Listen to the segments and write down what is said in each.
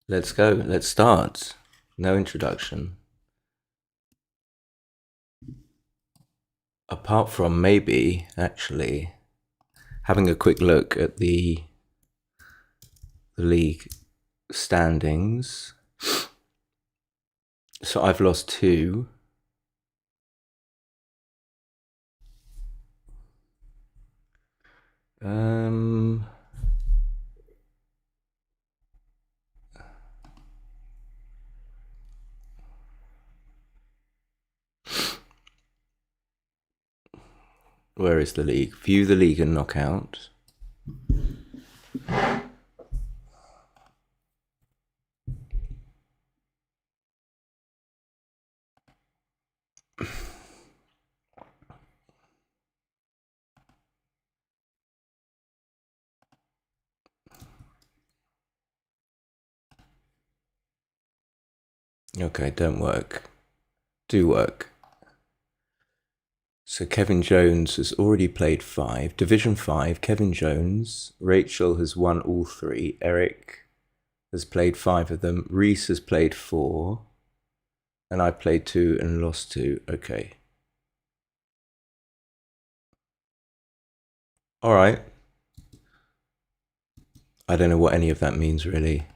Let's go. Let's start. No introduction. Apart from maybe, actually, having a quick look at the league standings. So I've lost 2. Where is the league? View the league and knockout. Okay, don't work. Do work. So Kevin Jones has already played 5. Division 5, Kevin Jones. Rachel has won all 3. Eric has played 5 of them. Reece has played 4. And I played 2 and lost 2. Okay. Alright. I don't know what any of that means really.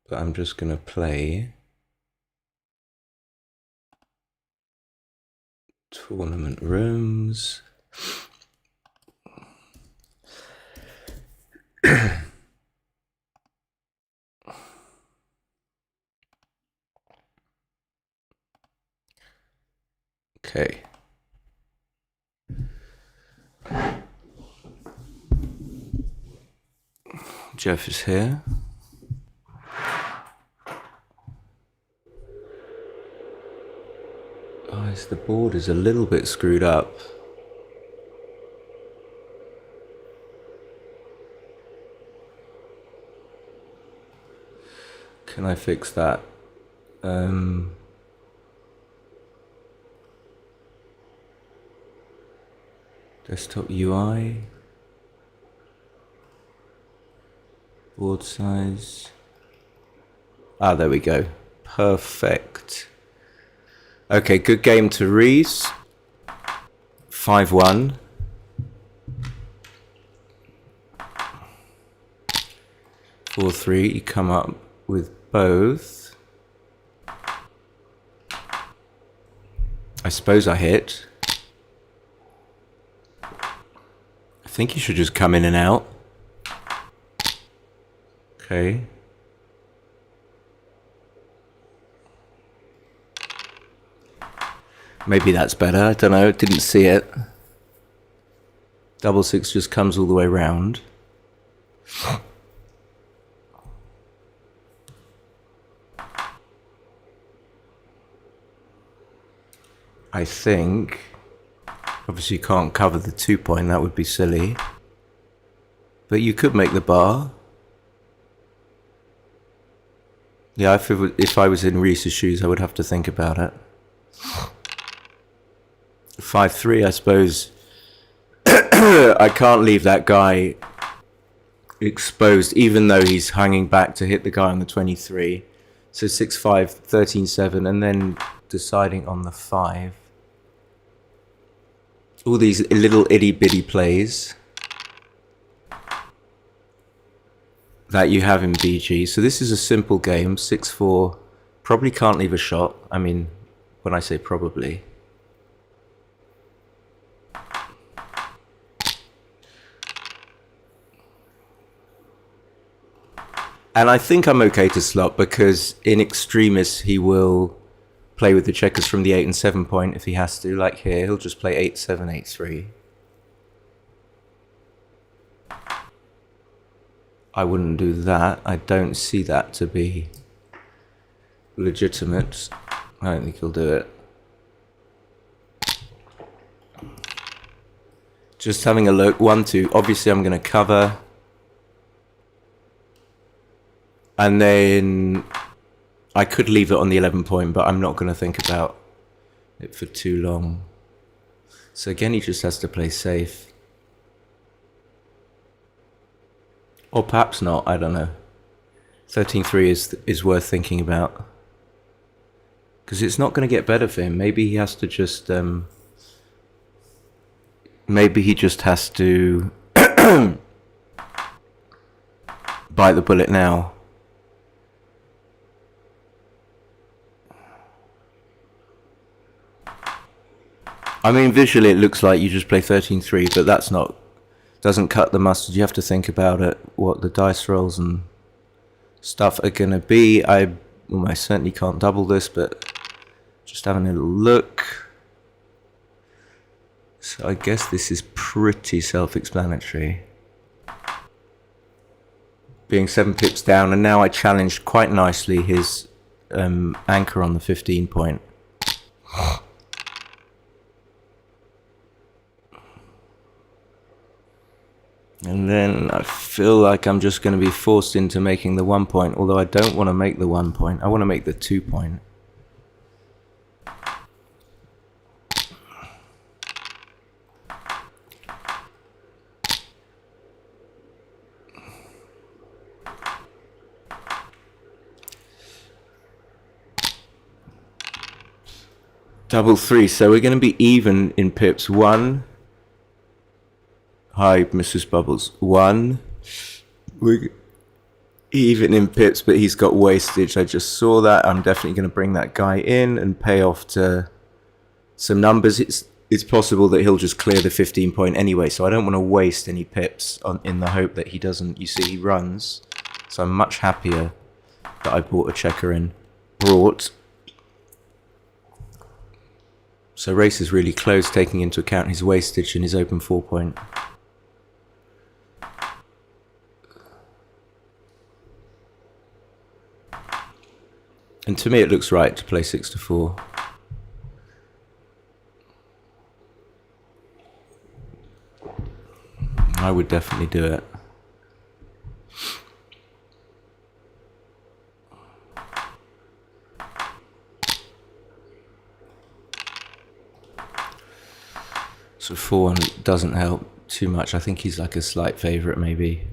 But I'm just going to play tournament rooms. Okay. Jeff is here. Oh, the board is a little bit screwed up. Can I fix that? Desktop UI. Board size. Ah, there we go. Perfect. Okay, good game to Reece. 5-1. Four, 3. You come up with both. I suppose I hit. I think you should just come in and out. Okay. Maybe that's better. I don't know. Didn't see it. 6 just comes all the way round. I think. Obviously, you can't cover the 2 point. That would be silly. But you could make the bar. Yeah, if I was in Reece's shoes, I would have to think about it. 5-3, I suppose. I can't leave that guy exposed, even though he's hanging back to hit the guy on the 23. So 6-5, 13-7, and then deciding on the 5. All these little itty-bitty plays that you have in BG. So this is a simple game, 6-4. Probably can't leave a shot. I mean, when I say probably. And I think I'm okay to slot because in extremis he will play with the checkers from the 8 and 7 point if he has to. Like here, he'll just play 8-7, 8-3. I wouldn't do that. I don't see that to be legitimate. I don't think he'll do it. Just having a look. 1-2. Obviously, I'm going to cover. And then I could leave it on the 11 point, but I'm not going to think about it for too long. So again, he just has to play safe. Or perhaps not, I don't know. 13.3 is worth thinking about. Because it's not going to get better for him. Maybe he has to just... maybe he just has to bite the bullet now. I mean, visually it looks like you just play 13.3, but that's not... doesn't cut the mustard. You have to think about it, what the dice rolls and stuff are going to be. I almost certainly can't double this, but just having a little look. So I guess this is pretty self-explanatory. Being 7 pips down, and now I challenged quite nicely his anchor on the 15 point. And then I feel like I'm just going to be forced into making the 1 point, although I don't want to make the 1 point. I want to make the 2 point. Double 3, so we're going to be even in pips. 1. Hi, Mrs. Bubbles. 1. We're even in pips, but he's got wastage. I just saw that. I'm definitely going to bring that guy in and pay off to some numbers. It's possible that he'll just clear the 15 point anyway, so I don't want to waste any pips in the hope that he doesn't. You see, he runs, so I'm much happier that I brought a checker in. So race is really close, taking into account his wastage and his open 4 point. And to me it looks right to play 6 to 4. I would definitely do it. So 4 doesn't help too much. I think he's like a slight favourite maybe.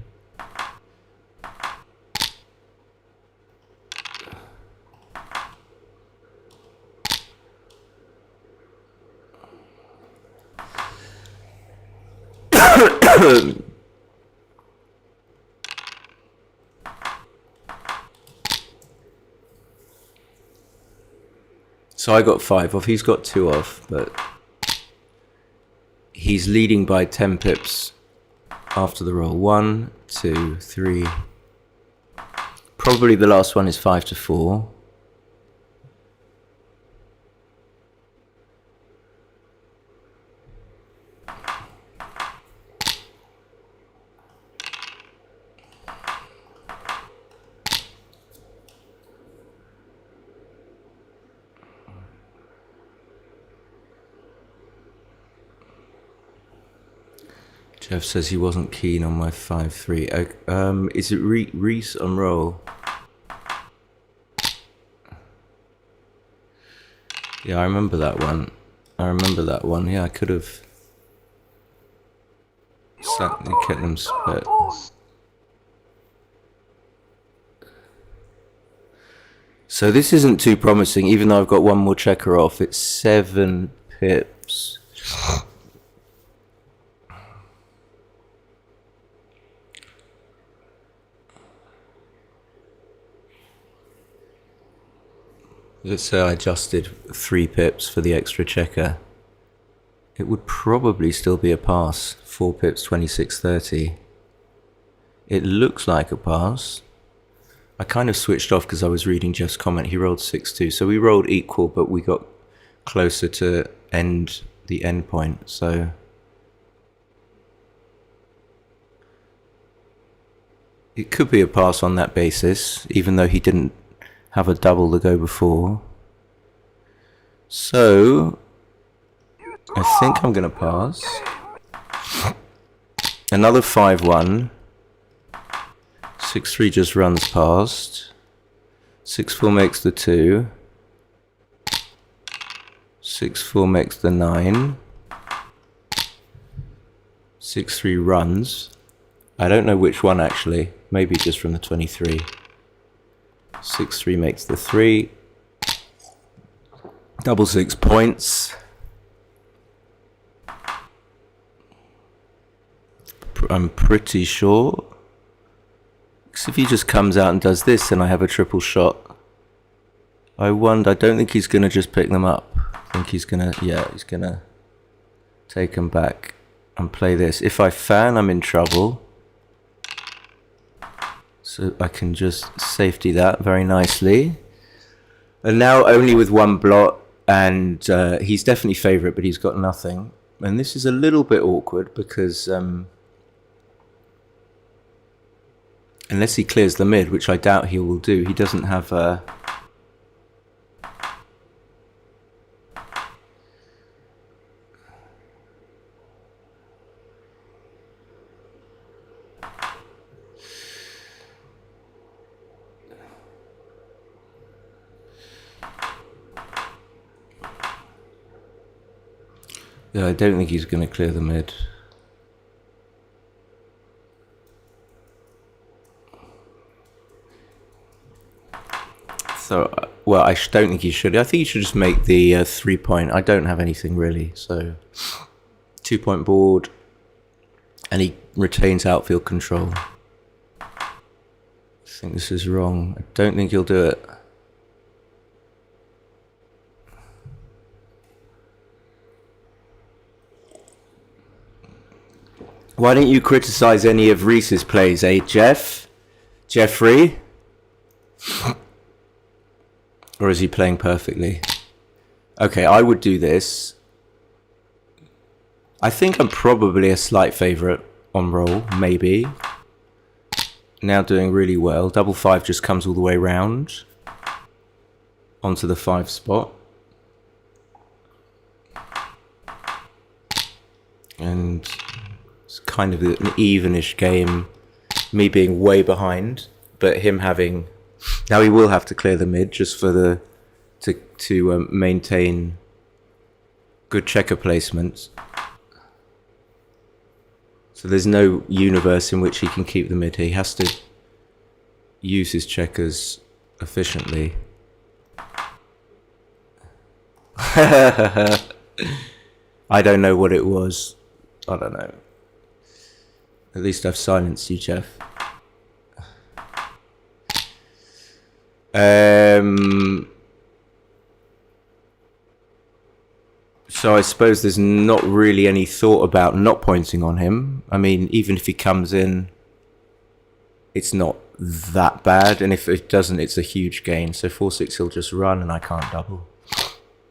So I got 5 off, he's got 2 off, but he's leading by 10 pips after the roll. 1, 2, 3. Probably the last one is 5 to 4. Jeff says he wasn't keen on my 5-3. Is it Reece on roll? Yeah, I remember that one. Yeah, I could have certainly kept them split. So this isn't too promising, even though I've got one more checker off. It's 7 pips. Let's say I adjusted 3 pips for the extra checker. It would probably still be a pass. 4 pips, 26.30. It looks like a pass. I kind of switched off because I was reading Jeff's comment. He rolled 6-2. So we rolled equal, but we got closer to the end point. So it could be a pass on that basis, even though he didn't have a double to go before. So I think I'm going to pass. Another 5-1. 6-3 just runs past. 6-4 makes the 2. 6-4 makes the 9. 6-3 runs. I don't know which one actually. Maybe just from the 23. 6-3 makes the 3. Double 6 points. I'm pretty sure. Because if he just comes out and does this, then I have a triple shot. I wonder. I don't think he's going to just pick them up. I think he's going to, yeah, he's going to take them back and play this. If I fan, I'm in trouble. So I can just safety that very nicely. And now only with one blot, and he's definitely favourite, but he's got nothing. And this is a little bit awkward because unless he clears the mid, which I doubt he will do, he doesn't have a... Yeah, I don't think he's going to clear the mid. So, well, I don't think he should. I think he should just make the 3-point. I don't have anything really, so 2-point board, and he retains outfield control. I think this is wrong. I don't think he'll do it. Why don't you criticize any of Reece's plays, eh, Jeffrey? Or is he playing perfectly? Okay, I would do this. I think I'm probably a slight favourite on roll, maybe. Now doing really well. Double 5 just comes all the way round onto the 5 spot. And it's kind of an evenish game. Me being way behind, but him having... Now he will have to clear the mid just for the to maintain good checker placements. So there's no universe in which he can keep the mid. He has to use his checkers efficiently. I don't know what it was. I don't know. At least I've silenced you, Jeff. So I suppose there's not really any thought about not pointing on him. I mean, even if he comes in, it's not that bad. And if it doesn't, it's a huge gain. So 4-6, he'll just run and I can't double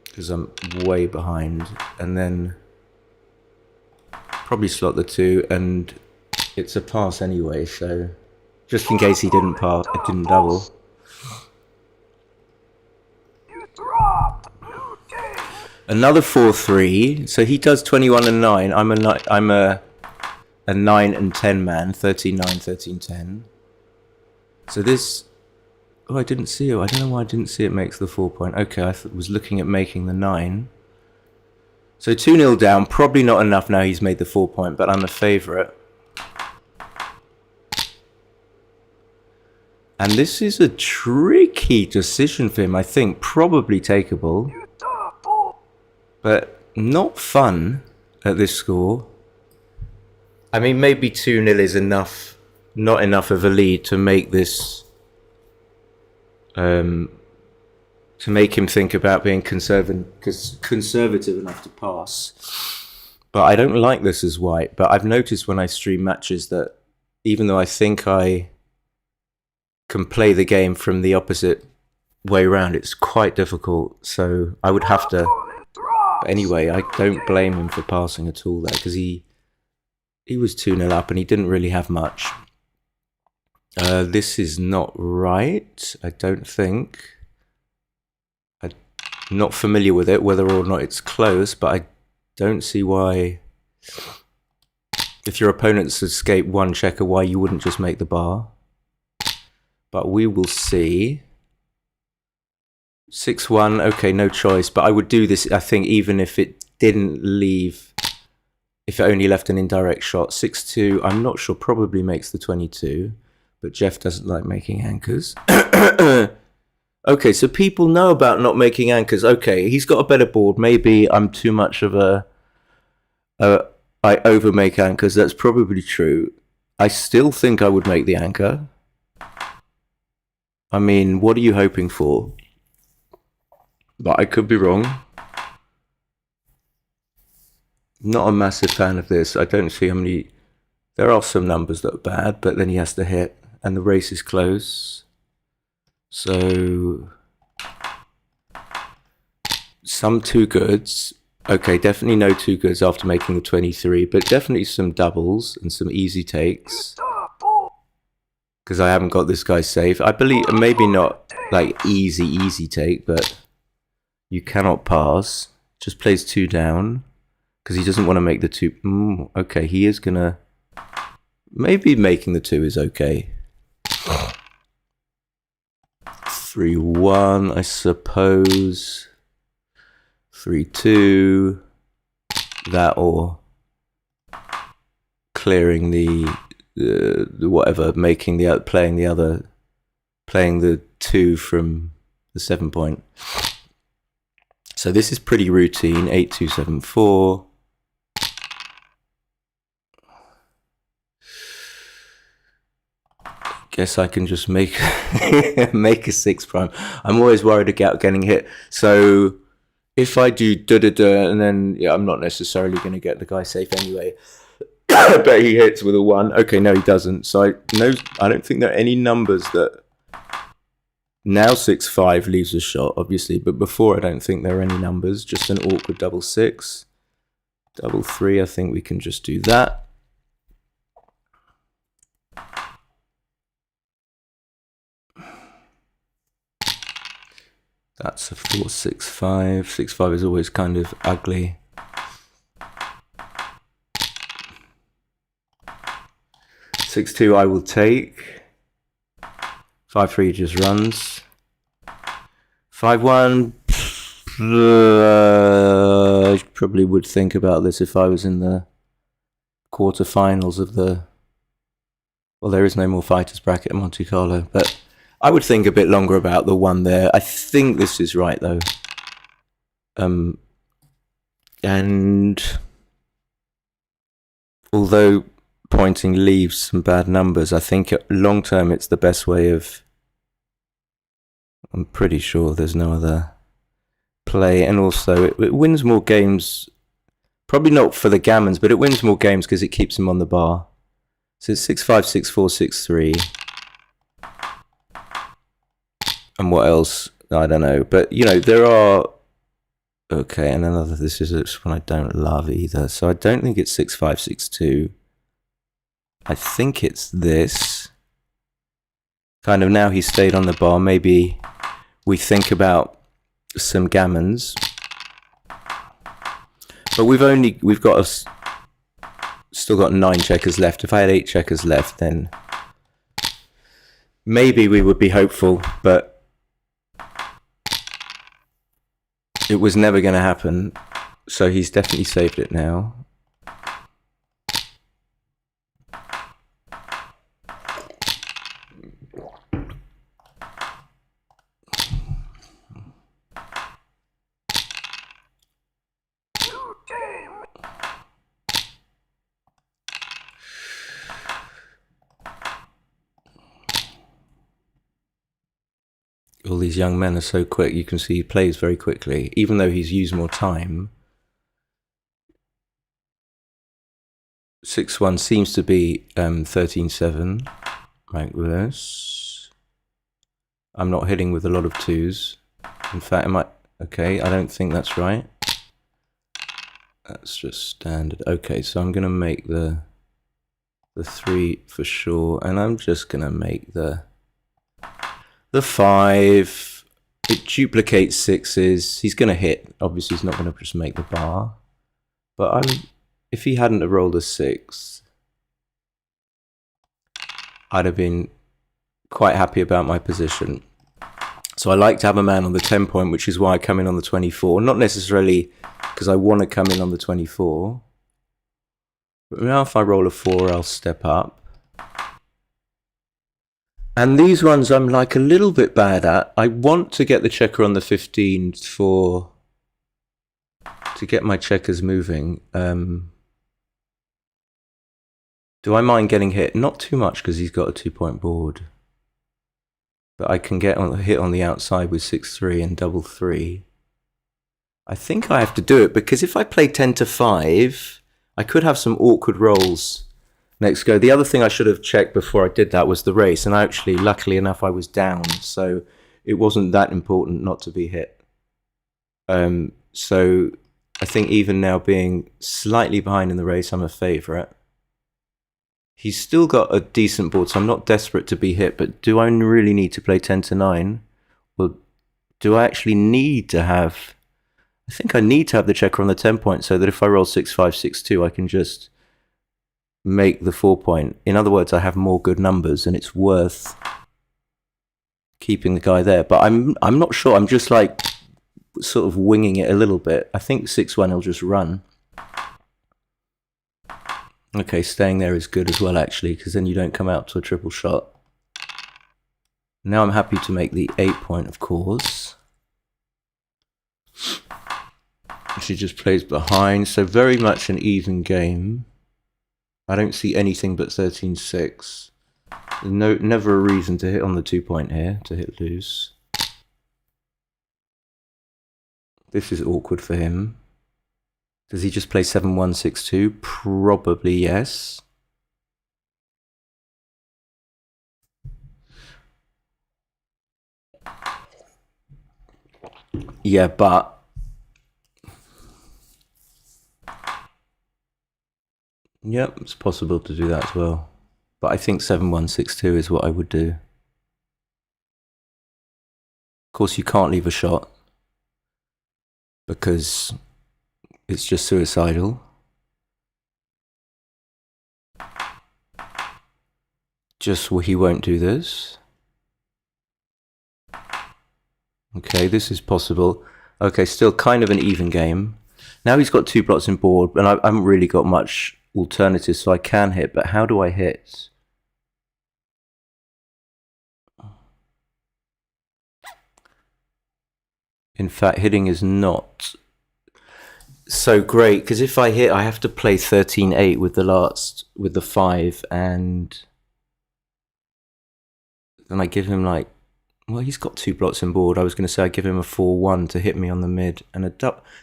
because I'm way behind. And then probably slot the 2 and it's a pass anyway. So just in case he didn't pass, it didn't double. Another 4-3, so he does 21 and 9. I'm a 9 and 10 man, 13-9, 13-10. So this, oh, I didn't see it. I don't know why I didn't see it makes the 4-point. Okay, I was looking at making the 9. So 2-0 down, probably not enough now he's made the 4-point, but I'm a favourite. And this is a tricky decision for him, I think. Probably takeable. But not fun at this score. I mean, maybe 2-0 is enough, not enough of a lead to make this, to make him think about being conservative enough to pass. But I don't like this as white. But I've noticed when I stream matches that even though I think I can play the game from the opposite way around, it's quite difficult. So I would have to... But anyway, I don't blame him for passing at all there, because he was 2-0 up and he didn't really have much. This is not right, I don't think. I'm not familiar with it, whether or not it's close, but I don't see why, if your opponents escape one checker, why you wouldn't just make the bar. But we will see. 6-1, okay, no choice. But I would do this, I think, even if it didn't leave if it only left an indirect shot. 6-2, I'm not sure, probably makes the 22, but Jeff doesn't like making anchors. Okay, so people know about not making anchors. Okay, he's got a better board. Maybe I'm too much of I over make anchors. That's probably true. I still think I would make the anchor. I mean, what are you hoping for? But I could be wrong. Not a massive fan of this. I don't see how many... There are some numbers that are bad, but then he has to hit, and the race is close. So... some two goods. Okay, definitely no two goods after making the 23, but definitely some doubles and some easy takes. Because I haven't got this guy safe. I believe, maybe not like easy take, but you cannot pass. Just plays 2 down. Because he doesn't want to make the 2. Okay, he is going to... Maybe making the 2 is okay. 3-1, I suppose. 3-2. That or clearing the whatever, making the playing the 2 from the 7 point. So this is pretty routine. 8-2-7-4. Guess I can just make make a 6 prime. I'm always worried about getting hit. So if I do da-da-da, and then yeah, I'm not necessarily going to get the guy safe anyway. But he hits with a 1. Okay, no, he doesn't. So I don't think there are any numbers that... Now 6-5 leaves a shot, obviously, but before I don't think there are any numbers. Just an awkward double 6. Double 3, I think we can just do that. That's a 4-6-5. 6-5 is always kind of ugly. 6-2 I will take. 5-3 just runs. 5-1. I probably would think about this if I was in the quarterfinals of the... Well, there is no more fighters bracket at Monte Carlo, but I would think a bit longer about the 1 there. I think this is right, though. And although pointing leaves some bad numbers, I think long term it's the best way of... I'm pretty sure there's no other play. And also it wins more games, probably not for the gammons, but it wins more games because it keeps him on the bar. So it's 6-5, 6-4, 6-3. And what else? I don't know. But, you know, there are... Okay, and another... This is one I don't love either. So I don't think it's 6-5, 6-2. I think it's this. Kind of now he's stayed on the bar. Maybe we think about some gammons. But we've got still got 9 checkers left. If I had 8 checkers left, then maybe we would be hopeful, but it was never going to happen. So he's definitely saved it now. All these young men are so quick. You can see he plays very quickly, even though he's used more time. 6-1 seems to be 13-7, like this. I'm not hitting with a lot of 2s. In fact, I might... Okay, I don't think that's right. That's just standard. Okay, so I'm going to make the 3 for sure, and I'm just going to make the 5. It duplicates 6s. He's going to hit. Obviously, he's not going to just make the bar. But if he hadn't have rolled a 6, I'd have been quite happy about my position. So I like to have a man on the 10 point, which is why I come in on the 24. Not necessarily because I want to come in on the 24. But now if I roll a 4, I'll step up. And these ones I'm like a little bit bad at. I want to get the checker on the 15 to get my checkers moving. Do I mind getting hit? Not too much because he's got a 2-point board. But I can get hit on the outside with 6-3 and double 3. I think I have to do it because if I play 10 to 5, I could have some awkward rolls next go. The other thing I should have checked before I did that was the race. And actually, luckily enough, I was down. So it wasn't that important not to be hit. So I think even now being slightly behind in the race, I'm a favourite. He's still got a decent board, so I'm not desperate to be hit, but do I really need to play 10 to 9? Well, do I actually need to have... I think I need to have the checker on the 10 point so that if I roll 6-5, 6-2, I can just make the 4 point. In other words, I have more good numbers and it's worth keeping the guy there. But I'm not sure. I'm just like sort of winging it a little bit. I think 6-1 he'll just run. Okay, staying there is good as well, actually, because then you don't come out to a triple shot. Now I'm happy to make the 8 point, of course. She just plays behind, so very much an even game. I don't see anything but 13-6. Never a reason to hit on the 2 point here, to hit loose. This is awkward for him. Does he just play 7-1, 6-2? Probably yes. Yeah, but... Yep, it's possible to do that as well. But I think 7-1, 6-2 is what I would do. Of course, you can't leave a shot because it's just suicidal. Just he won't do this. Okay, this is possible. Okay, still kind of an even game. Now he's got 2 blocks in board, and I haven't really got much alternatives, so I can hit, but how do I hit? In fact, hitting is not so great, because if I hit, I have to play 13-8 with the 5, and then I give him like, well, he's got 2 blocks in board. I was going to say I give him a 4-1 to hit me on the mid, and a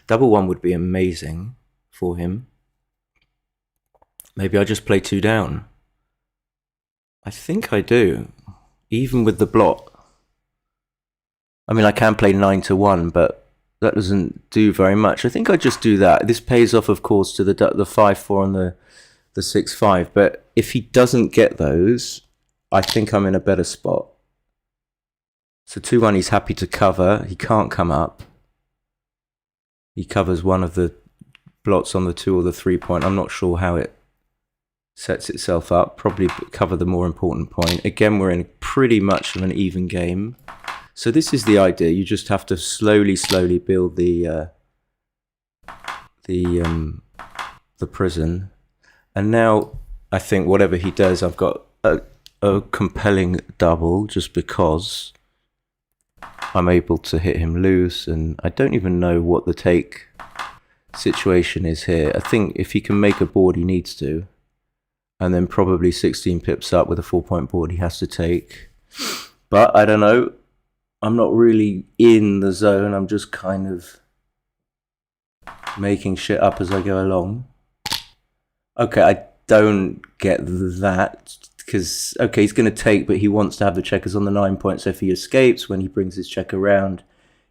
double 1 would be amazing for him. Maybe I just play 2 down. I think I do, even with the block. I mean, I can play 9-1, but that doesn't do very much. I think I just do that. This pays off, of course, to the 5-4 and the 6-5. But if he doesn't get those, I think I'm in a better spot. So 2-1, he's happy to cover. He can't come up. He covers one of the blots on the 2 or the 3 point. I'm not sure how it sets itself up. Probably cover the more important point. Again, we're in pretty much of an even game. So this is the idea. You just have to slowly build the prison. And now I think whatever he does, I've got a compelling double just because I'm able to hit him loose, and I don't even know what the take situation is here. I think if he can make a board, he needs to. And then probably 16 pips up with a 4 point board he has to take. But I don't know. I'm not really in the zone. I'm just kind of making shit up as I go along. Okay, I don't get that. Because, okay, he's going to take, but he wants to have the checkers on the 9 point. So if he escapes, when he brings his check around,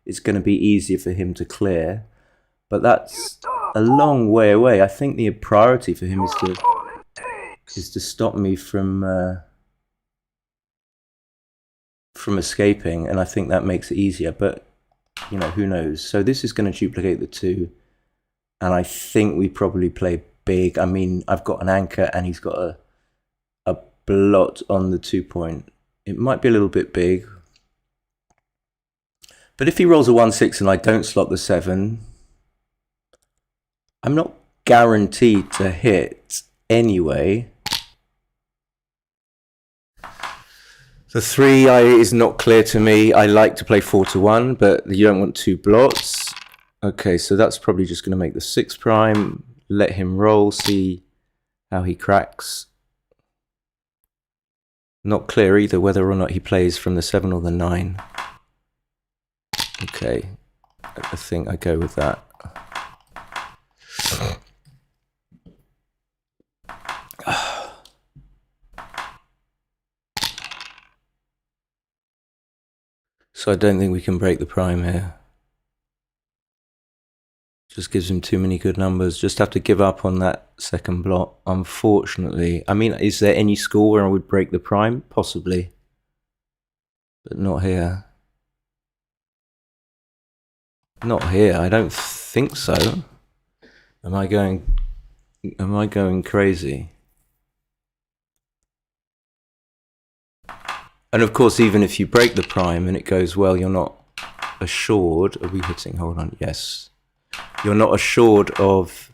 it's going to be easier for him to clear. But that's a long way away. I think the priority for him is to stop me from escaping, and I think that makes it easier. But, you know, who knows? So this is going to duplicate the 2, and I think we probably play big. I mean, I've got an anchor, and he's got a blot on the 2 point. It might be a little bit big. But if he rolls a 1-6 and I don't slot the 7, I'm not guaranteed to hit. anyway. The 3 is not clear to me. I like to play 4 to 1, but you don't want 2 blots. Okay, so that's probably just going to make the 6 prime. Let him roll, see how he cracks. Not clear either whether or not he plays from the 7 or the 9. Okay, I think I go with that. So I don't think we can break the prime here. Just gives him too many good numbers. Just have to give up on that second blot, unfortunately. I mean, is there any score where I would break the prime? Possibly. But not here. Not here, I don't think so. Am I going crazy? And of course, even if you break the prime and it goes well, you're not assured. Are we hitting? Hold on, yes. You're not assured of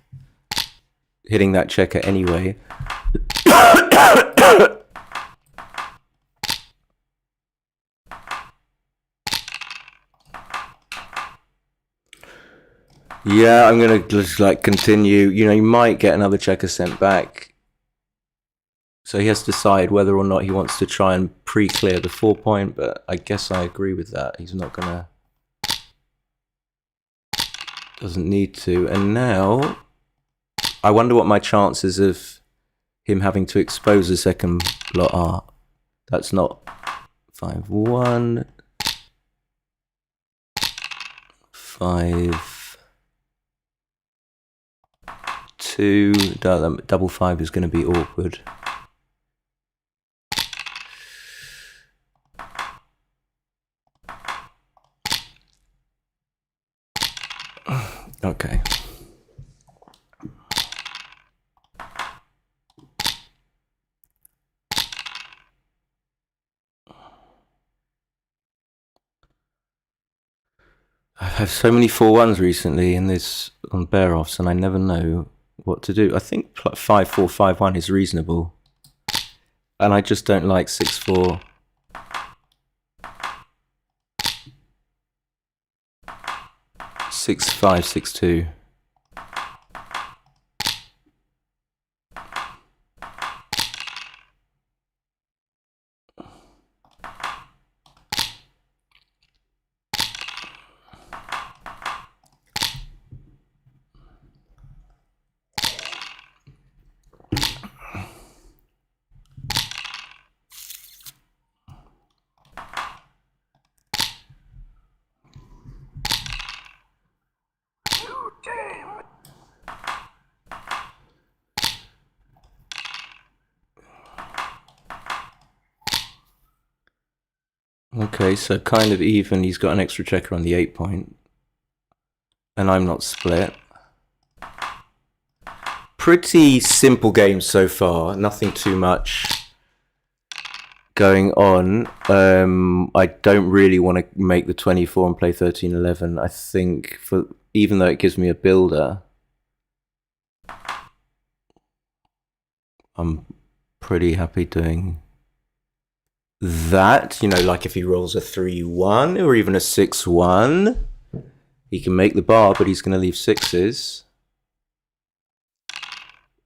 hitting that checker anyway. Yeah, I'm gonna just like continue. You know, you might get another checker sent back. So he has to decide whether or not he wants to try and pre-clear the 4 point, but I guess I agree with that. He's not gonna... Doesn't need to. And now, I wonder what my chances of him having to expose the second blot are. That's not 5-1. 5-2. Double 5 is going to be awkward. Okay. I've had so many 4-1s recently in this on bear offs, and I never know what to do. I think 5-4, 5-1 is reasonable, and I just don't like 6-4. Six, 5, 6-2. Okay, so kind of even. He's got an extra checker on the 8 point. And I'm not split. Pretty simple game so far. Nothing too much going on. I don't really want to make the 24 and play 13-11. I think, even though it gives me a builder, I'm pretty happy doing that. You know, like if he rolls a 3-1 or even a 6-1, he can make the bar, but he's going to leave 6s.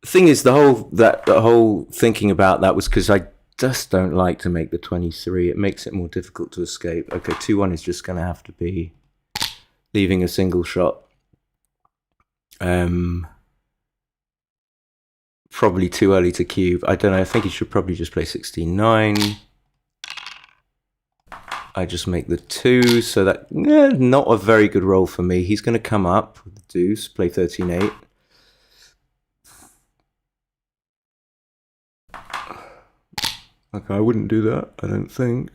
The thing is, the whole thinking about that was because I just don't like to make the 23. It makes it more difficult to escape. Okay, 2-1 is just going to have to be leaving a single shot. Probably too early to cube. I don't know. I think he should probably just play 16-9. I just make the 2, so that not a very good roll for me. He's going to come up with the deuce, play 13-8. Okay, I wouldn't do that, I don't think.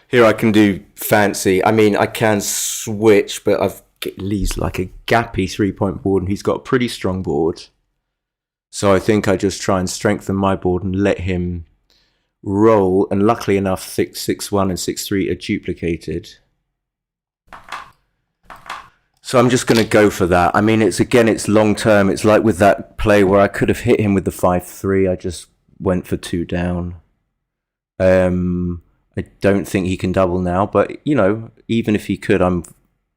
Here I can do fancy. I mean, I can switch, but Lee's like a gappy 3-point board, and he's got a pretty strong board. So I think I just try and strengthen my board and let him roll. And luckily enough, 6-1 and 6-3 are duplicated. So I'm just going to go for that. I mean, it's long term. It's like with that play where I could have hit him with the 5-3. I just went for 2 down. I don't think he can double now, but even if he could, I'm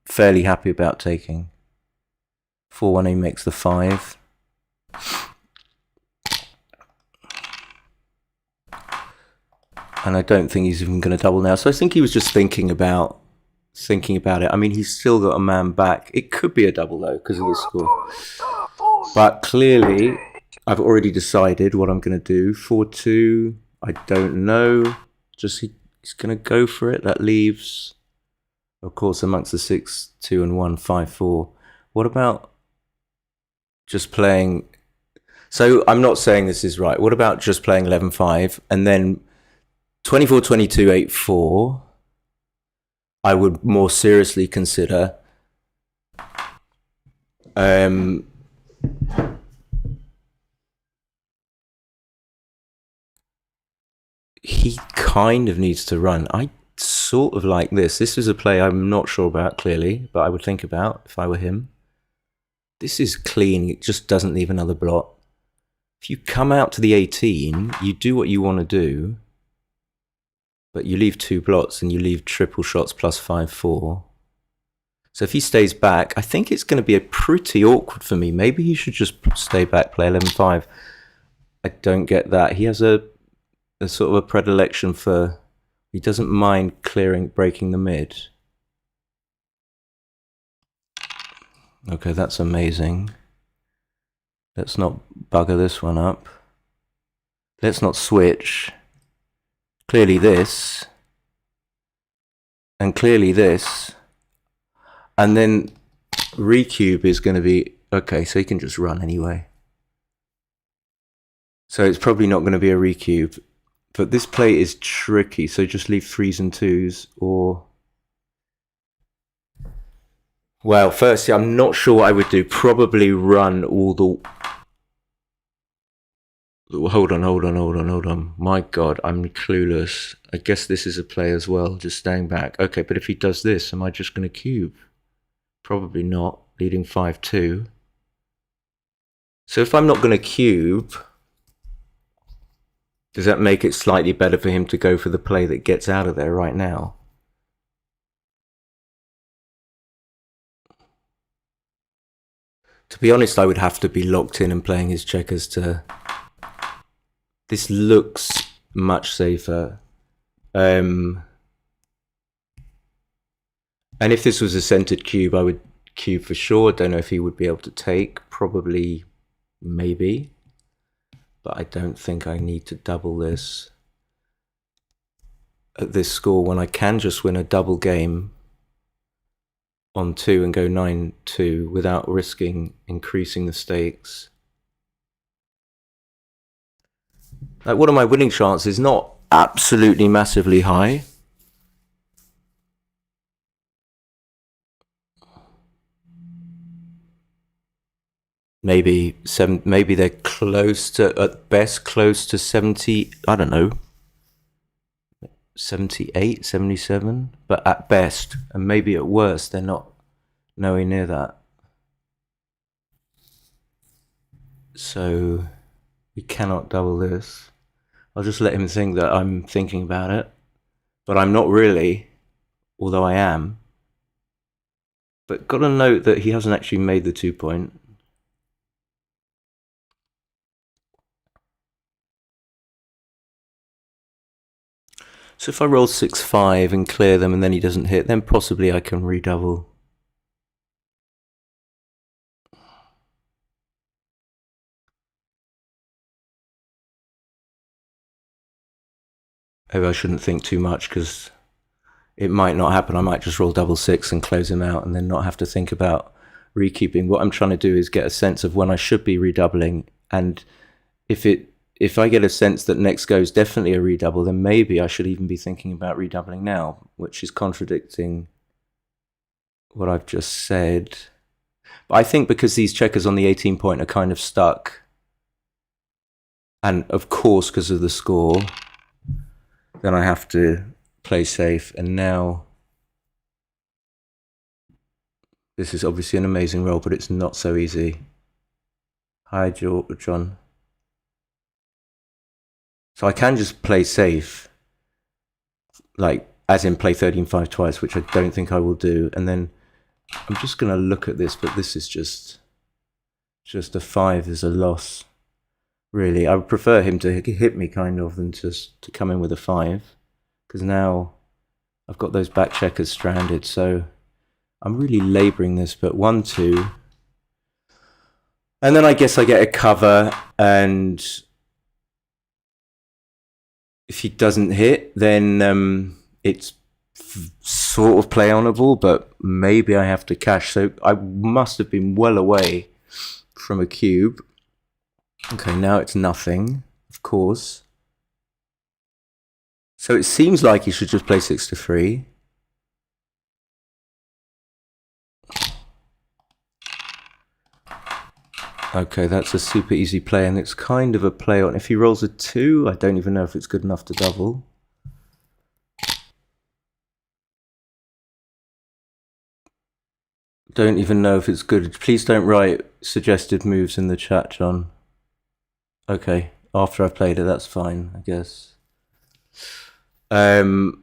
fairly happy about taking 4-1. He makes the 5. And I don't think he's even going to double now. So I think he was just thinking about it. I mean, he's still got a man back. It could be a double though because of the score. But clearly, I've already decided what I'm going to do. 4-2. I don't know. Just he's going to go for it. That leaves, of course, amongst the 6-2 and 1 5-4. What about just playing? So I'm not saying this is right. What about just playing 11-5 and then 24-22 8-4? I would more seriously consider. He kind of needs to run. I sort of like this. This is a play I'm not sure about clearly, but I would think about if I were him. This is clean. It just doesn't leave another blot. If you come out to the 18, you do what you want to do, but you leave 2 blots and you leave triple shots plus 5-4. So if he stays back, I think it's going to be a pretty awkward for me. Maybe he should just stay back, play 11-5. I don't get that. He has a sort of a predilection for, he doesn't mind breaking the mid. Okay, that's amazing. Let's not bugger this one up. Let's not switch. Clearly this. And clearly this. And then recube is going to be, okay, so he can just run anyway. So it's probably not going to be a recube. But this play is tricky, so just leave 3s and 2s, or... Well, firstly, I'm not sure what I would do. Probably run all the... Hold on. My God, I'm clueless. I guess this is a play as well, just staying back. Okay, but if he does this, am I just going to cube? Probably not, leading 5-2. So if I'm not going to cube... Does that make it slightly better for him to go for the play that gets out of there right now? To be honest, I would have to be locked in and playing his checkers to... This looks much safer. And if this was a centered cube, I would cube for sure. Don't know if he would be able to take. Probably, maybe. But I don't think I need to double this at this score when I can just win a double game on 2 and go 9-2 without risking increasing the stakes. Like, what are my winning chances? Not absolutely massively high. Maybe they're close to, at best, close to 70, I don't know, 78, 77, but at best, and maybe at worst, they're not nowhere near that. So we cannot double this. I'll just let him think that I'm thinking about it, but I'm not really, although I am. But got to note that he hasn't actually made the 2-point. So if I roll 6-5 and clear them and then he doesn't hit, then possibly I can redouble. Maybe I shouldn't think too much because it might not happen. I might just roll 6-6 and close him out and then not have to think about rekeeping. What I'm trying to do is get a sense of when I should be redoubling, and if I get a sense that next go is definitely a redouble, then maybe I should even be thinking about redoubling now, which is contradicting what I've just said. But I think because these checkers on the 18-point are kind of stuck, and of course because of the score, then I have to play safe. And now This is obviously an amazing roll, but it's not so easy. Hi, John. So I can just play safe, like as in play 13-5 twice, which I don't think I will do. And then I'm just going to look at this, but this is just a 5 is a loss. Really, I would prefer him to hit me kind of than just to come in with a 5, because now I've got those back checkers stranded. So I'm really labouring this, but 1-2, and then I guess I get a cover, and if he doesn't hit, then it's sort of play onable, but maybe I have to cash. So I must have been well away from a cube. Okay, now it's nothing, of course. So it seems like he should just play 6-3. Okay, that's a super easy play, and it's kind of a play on. If he rolls a 2, I don't even know if it's good enough to double. Don't even know if it's good. Please don't write suggested moves in the chat, John. Okay, after I've played it, that's fine, I guess. So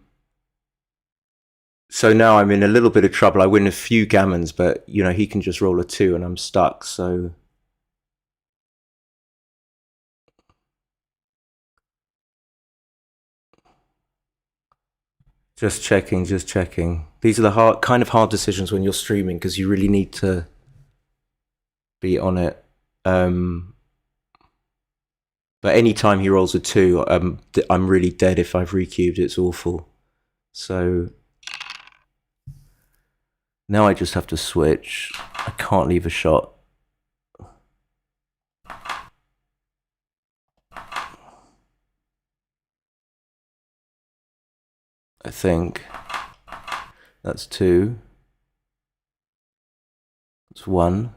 now I'm in a little bit of trouble. I win a few gammons, but you know, he can just roll a 2 and I'm stuck, so just checking. These are the kind of hard decisions when you're streaming, because you really need to be on it. But anytime he rolls a 2, I'm really dead if I've recubed. It's awful. So now I just have to switch. I can't leave a shot. I think that's 2. That's 1.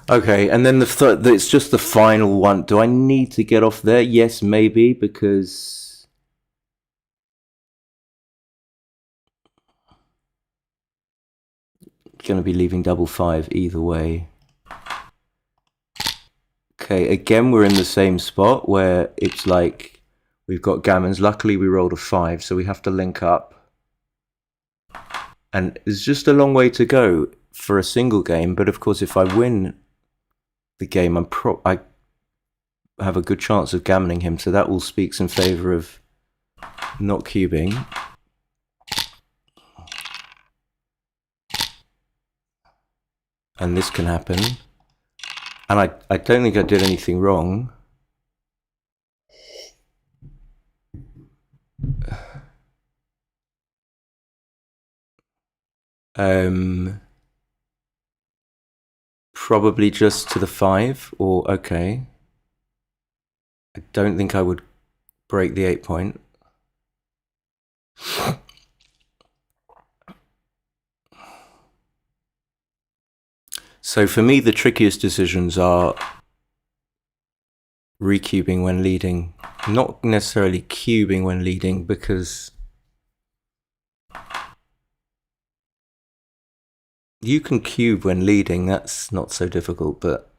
Okay, and then it's just the final one. Do I need to get off there? Yes, maybe, because going to be leaving double 5 either way. Okay, again, we're in the same spot where it's like we've got gammons. Luckily, we rolled a 5, so we have to link up. And it's just a long way to go for a single game. But of course, if I win the game, I have a good chance of gammoning him. So that all speaks in favour of not cubing. And this can happen. And I don't think I did anything wrong. Probably just to the 5, or okay. I don't think I would break the 8 point. So for me, the trickiest decisions are recubing when leading, not necessarily cubing when leading, because you can cube when leading, that's not so difficult, but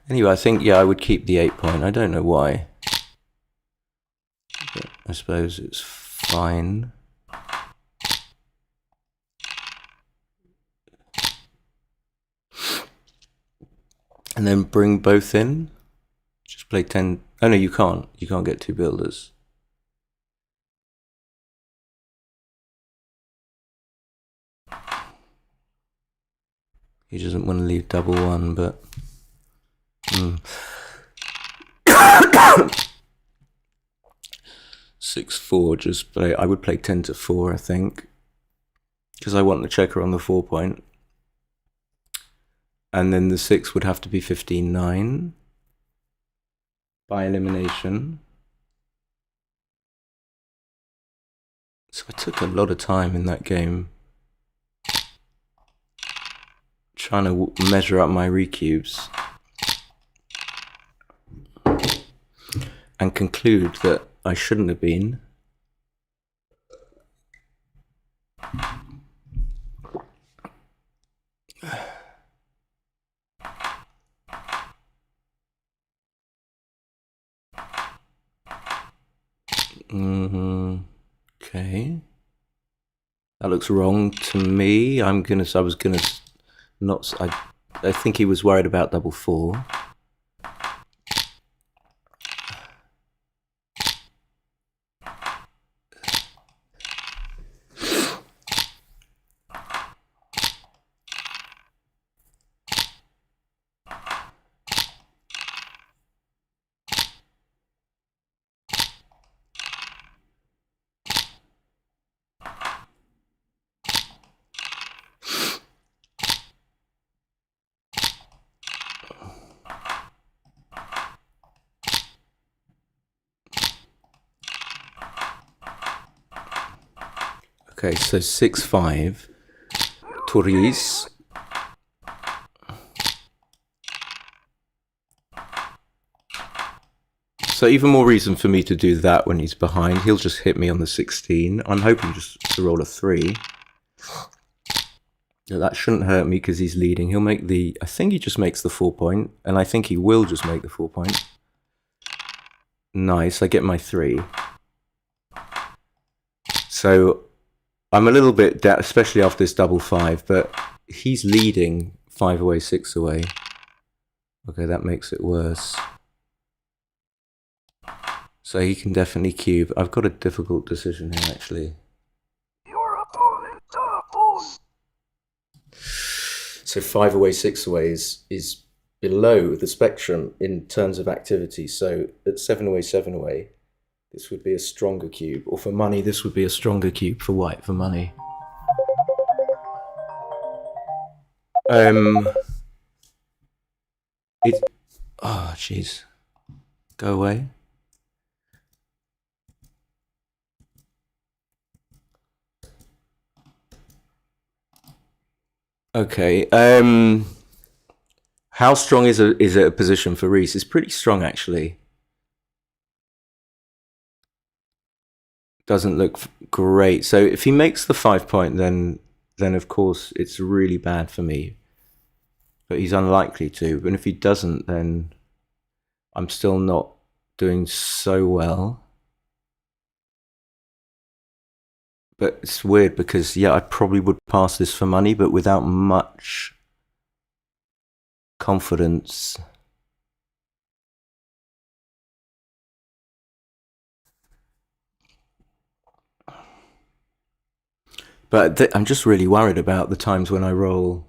anyway, I think, yeah, I would keep the 8 point. I don't know why. But I suppose it's fine. And then bring both in. Just play 10. Oh no, you can't. You can't get 2 builders. He doesn't want to leave double 1, but 6-4. Just play. I would play 10-4, I think, because I want the checker on the 4 point, and then the 6 would have to be 15-9 by elimination. So I took a lot of time in that game trying to measure up my recubes. and conclude that I shouldn't have been. Okay. That looks wrong to me. I think he was worried about double four. Okay, so 6-5 to Reece. So even more reason for me to do that when he's behind. He'll just hit me on the 16. I'm hoping just to roll a 3. That shouldn't hurt me because he's leading. He'll make the... I think he just makes the 4 point. And I think he will just make the 4 point. Nice, I get my 3. So I'm a little bit down, especially after this double 5. But he's leading 5 away, 6 away. Okay, that makes it worse. So he can definitely cube. I've got a difficult decision here, actually. Your opponent doubles. So 5 away, 6 away is below the spectrum in terms of activity. So at 7 away, 7 away, this would be a stronger cube. Or for money, this would be a stronger cube for white for money. Oh, jeez. Go away. Okay. How strong is a position for Reece? It's pretty strong, actually. Doesn't look great. So if he makes the 5 point, then of course it's really bad for me. But he's unlikely to. And if he doesn't, then I'm still not doing so well. But it's weird because, yeah, I probably would pass this for money, but without much confidence. But I'm just really worried about the times when I roll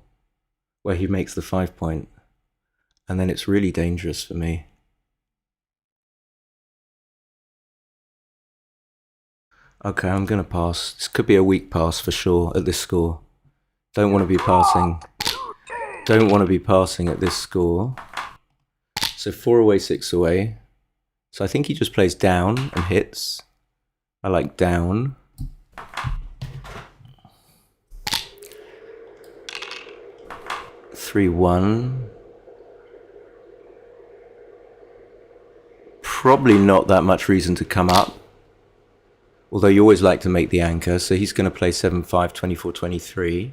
where he makes the 5 point. And then it's really dangerous for me. Okay, I'm going to pass. This could be a weak pass for sure at this score. Don't want to be passing. Don't want to be passing at this score. So 4 away, 6 away. So I think he just plays down and hits. I like down. Three, 1. Probably not that much reason to come up. Although you always like to make the anchor. So he's going to play 7, 5, 24, 23.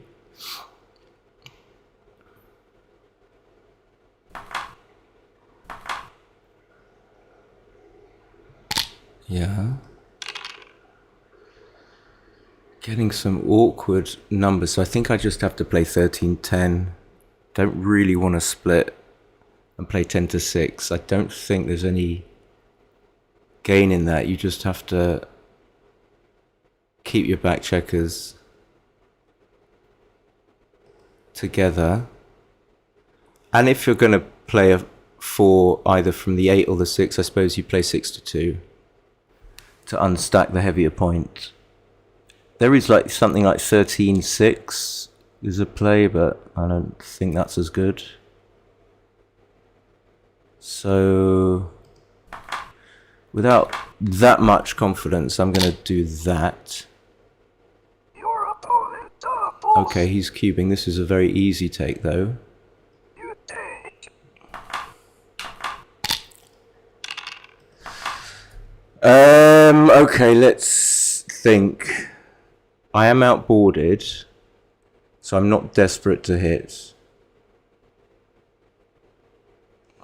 Yeah. Getting some awkward numbers. So I think I just have to play 13, 10. Don't really want to split and play 10 to 6. I don't think there's any gain in that. You just have to keep your back checkers together. And if you're going to play a 4 either from the 8 or the 6, I suppose you play 6 to 2 to unstack the heavier point. There is like something like 13, 6 is a play, but I don't think that's as good. So without that much confidence, I'm going to do that. Your opponent doubles. Okay, he's cubing. This is a very easy take, though. You take. Okay, let's think. I am outboarded, so I'm not desperate to hit.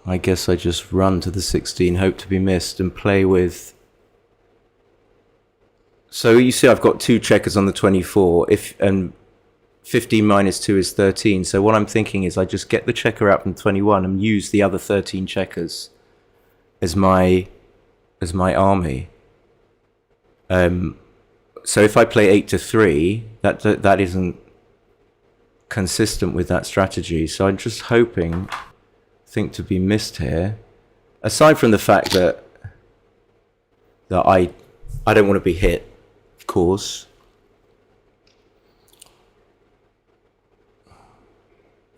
I guess I just run to the 16, hope to be missed, and play with... So you see I've got 2 checkers on the 24, and 15 minus 2 is 13. So what I'm thinking is I just get the checker out from 21 and use the other 13 checkers as my army. So if I play 8 to 3, that isn't consistent with that strategy. So I'm just think to be missed here. Aside from the fact that I don't want to be hit, of course.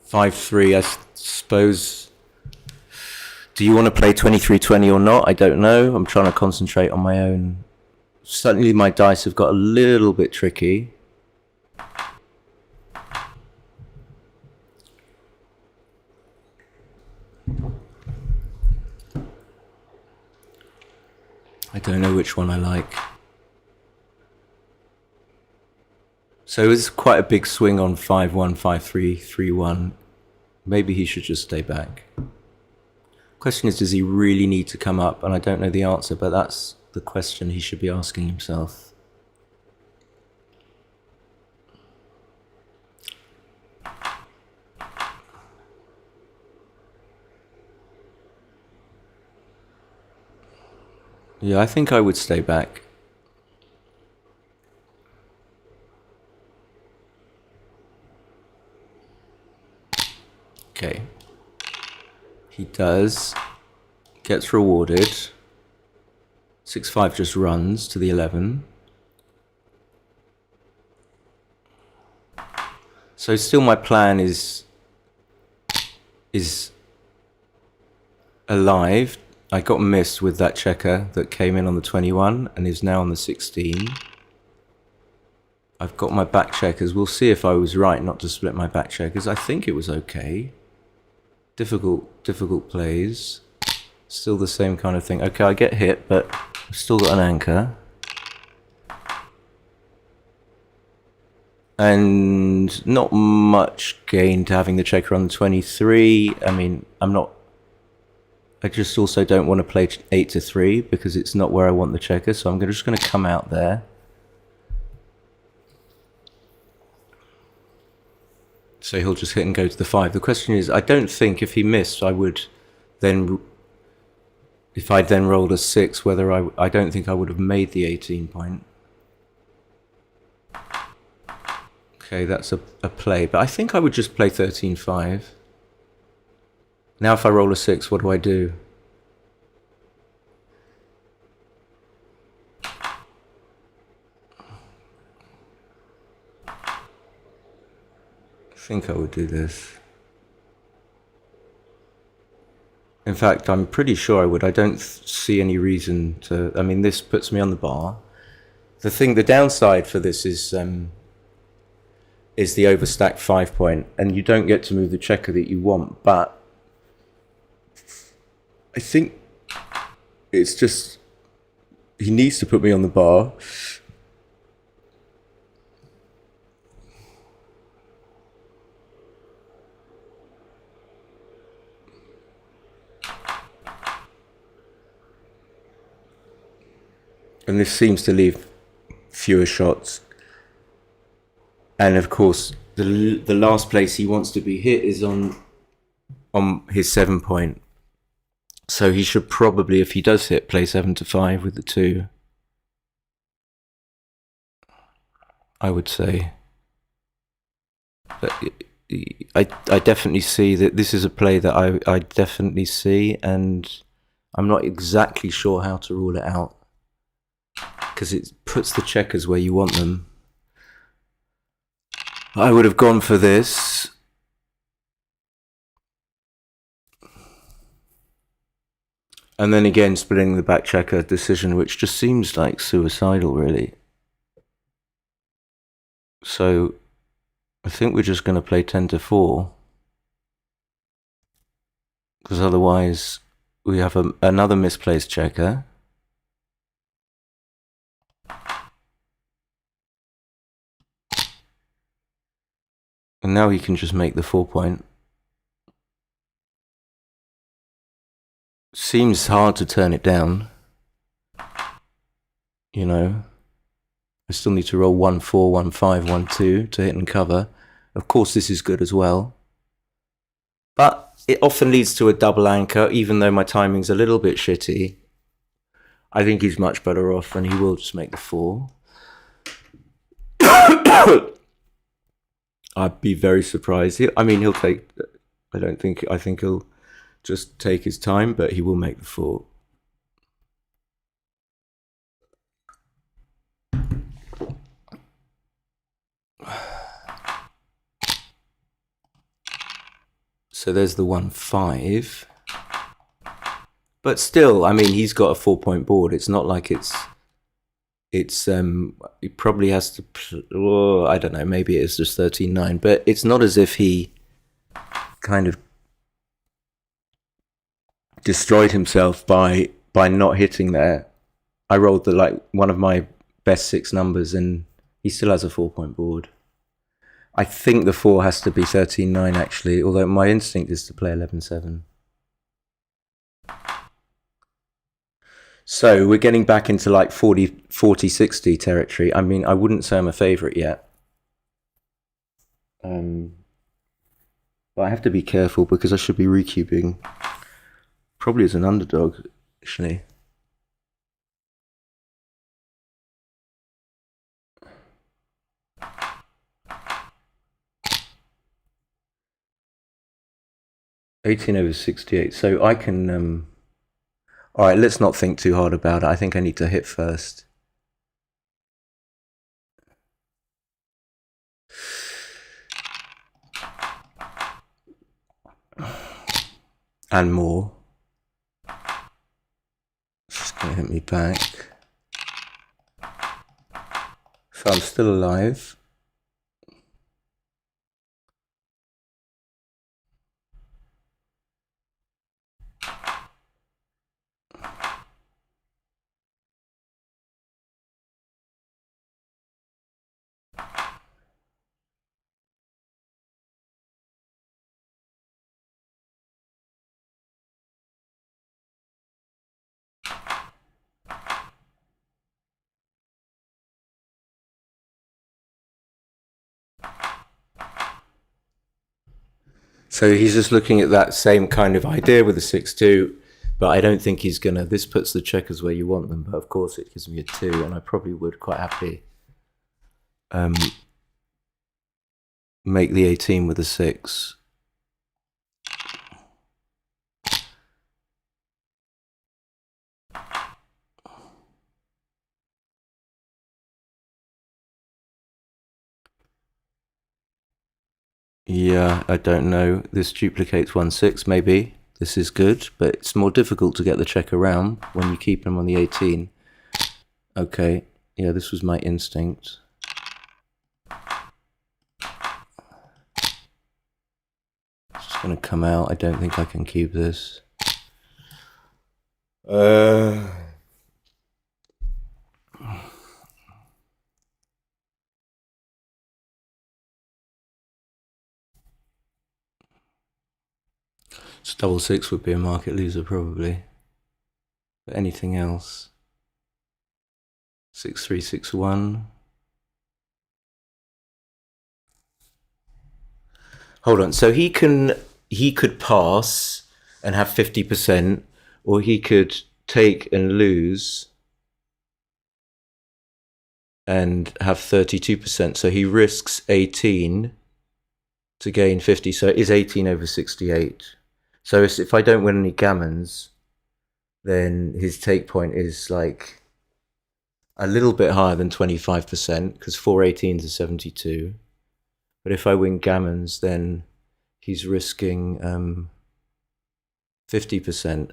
5-3, I suppose. Do you want to play 23-20 or not? I don't know. I'm trying to concentrate on my own. Suddenly my dice have got a little bit tricky. I don't know which one I like. So it's quite a big swing on 5-1, 5-3, 3-1. Maybe he should just stay back. Question is, does he really need to come up? And I don't know the answer, but that's the question he should be asking himself. Yeah, I think I would stay back. Okay. He does. Gets rewarded. 6-5 just runs to the 11. So still my plan is alive. I got missed with that checker that came in on the 21 and is now on the 16. I've got my back checkers. We'll see if I was right not to split my back checkers. I think it was okay. Difficult plays. Still the same kind of thing. Okay, I get hit, but I've still got an anchor. And not much gain to having the checker on the 23. I mean, I just also don't want to play 8 to 3 because it's not where I want the checker, so I'm just going to come out there. So he'll just hit and go to the 5. The question is, I don't think if he missed, I would then... If I then rolled a 6, whether I don't think I would have made the 18 point. Okay, that's a play. But I think I would just play 13-5. Now if I roll a 6, what do I do? I think I would do this. In fact, I'm pretty sure I would. I don't see any reason to... I mean, this puts me on the bar. The downside for this is the overstacked 5 point, and you don't get to move the checker that you want, but I think it's just... He needs to put me on the bar. And this seems to leave fewer shots. And of course, the last place he wants to be hit is on his 7 point. So he should probably, if he does hit, play 7-5 with the 2. I would say. But I definitely see that this is a play that I definitely see, and I'm not exactly sure how to rule it out. Because it puts the checkers where you want them. I would have gone for this. And then again, splitting the back checker decision, which just seems like suicidal, really. So, I think we're just going to play 10-4. Because otherwise, we have another misplaced checker. And now he can just make the 4 point. Seems hard to turn it down. You know, I still need to roll 1, 4, 1, 5, 1, 2 to hit and cover. Of course, this is good as well. But it often leads to a double anchor, even though my timing's a little bit shitty. I think he's much better off, and he will just make the 4. I'd be very surprised. He'll take... I think he'll just take his time, but he will make the 4. So there's the 1, 5. But still, I mean, he's got a 4 point board. It's not like he probably has to, I don't know, maybe it's just 13-9, but it's not as if he kind of destroyed himself by not hitting there. I rolled one of my best 6 numbers, and he still has a 4 point board. I think the 4 has to be 13-9 actually, although my instinct is to play 11-7. So we're getting back into like 40-60 territory. I mean, I wouldn't say I'm a favourite yet. But I have to be careful because I should be recubing. Probably as an underdog, actually. (18/68). So I can... All right, let's not think too hard about it. I think I need to hit first. And more. It's just going to hit me back. So I'm still alive. So he's just looking at that same kind of idea with a 6-2, but I don't think he's gonna... This puts the checkers where you want them, but of course it gives me a 2, and I probably would quite happily make the 18 with a 6. Yeah, I don't know. This duplicates 1-6, maybe. This is good, but it's more difficult to get the check around when you keep him on the 18. Okay, yeah, this was my instinct. It's just going to come out. I don't think I can keep this. So double 6 would be a market loser probably. But anything else? 6-3, 6-1. Hold on. So he could pass and have 50%, or he could take and lose and have 32%. So he risks 18 to gain 50. So it is 18/68. So if I don't win any gammons, then his take point is like a little bit higher than 25%, because 4 18s are 72. But if I win gammons, then he's risking 50%.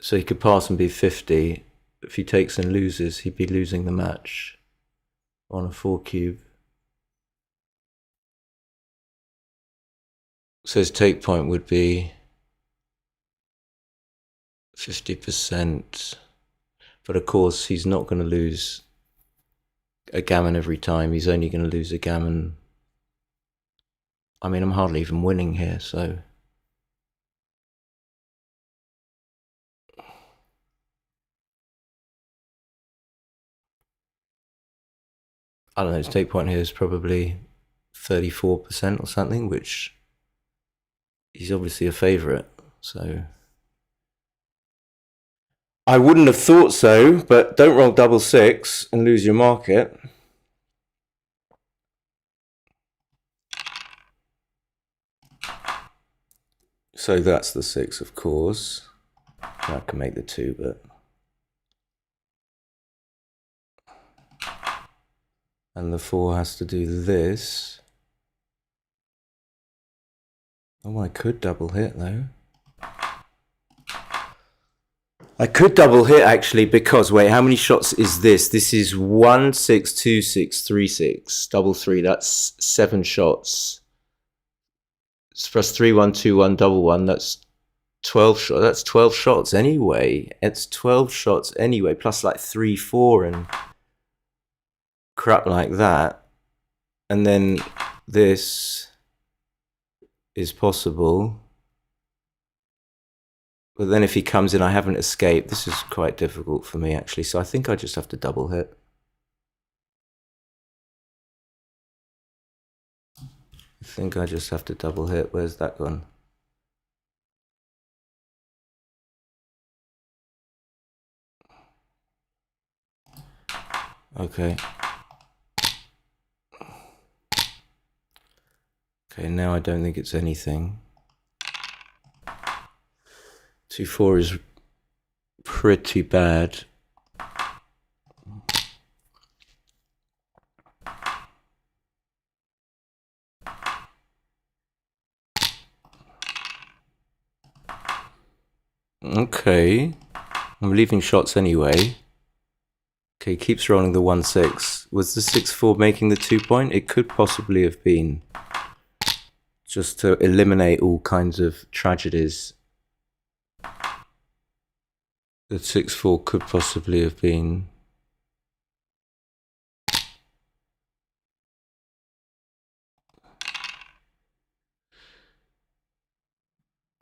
So he could pass and be 50. If he takes and loses, he'd be losing the match on a 4 cube. So his take point would be 50%. But of course, he's not going to lose a gammon every time. He's only going to lose a gammon. I mean, I'm hardly even winning here, so. I don't know, his take point here is probably 34% or something, which he's obviously a favourite, so. I wouldn't have thought so, but don't roll double six and lose your market. So that's the six, of course. I can make the two, but. And the four has to do this. Oh, I could double hit though. I could double hit actually because, wait, how many shots is this? This is 1, 6, 2, 6, 3, 6, double three. That's 7 shots. It's plus 3, 1, 2, 1, double one. That's 12 shots. That's 12 shots anyway. It's 12 shots anyway, plus like 3, 4 and crap like that. And then this is possible. But then if he comes in, I haven't escaped. This is quite difficult for me, actually. So I think I just have to double hit. I think I just have to double hit. Where's that gone? Okay. Okay, now I don't think it's anything. 2-4 is pretty bad. Okay. I'm leaving shots anyway. Okay, keeps rolling the 1-6. Was the 6-4 making the 2 point? It could possibly have been. Just to eliminate all kinds of tragedies. The 6-4 could possibly have been.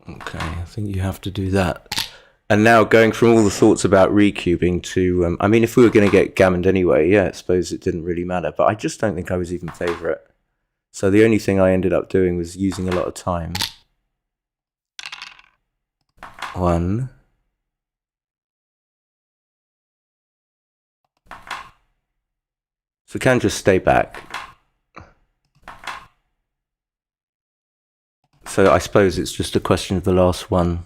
Okay, I think you have to do that. And now going from all the thoughts about recubing to, I mean, if we were going to get gammoned anyway, yeah, I suppose it didn't really matter. But I just don't think I was even favourite. So the only thing I ended up doing was using a lot of time. 1. So we can just stay back. So I suppose it's just a question of the last one.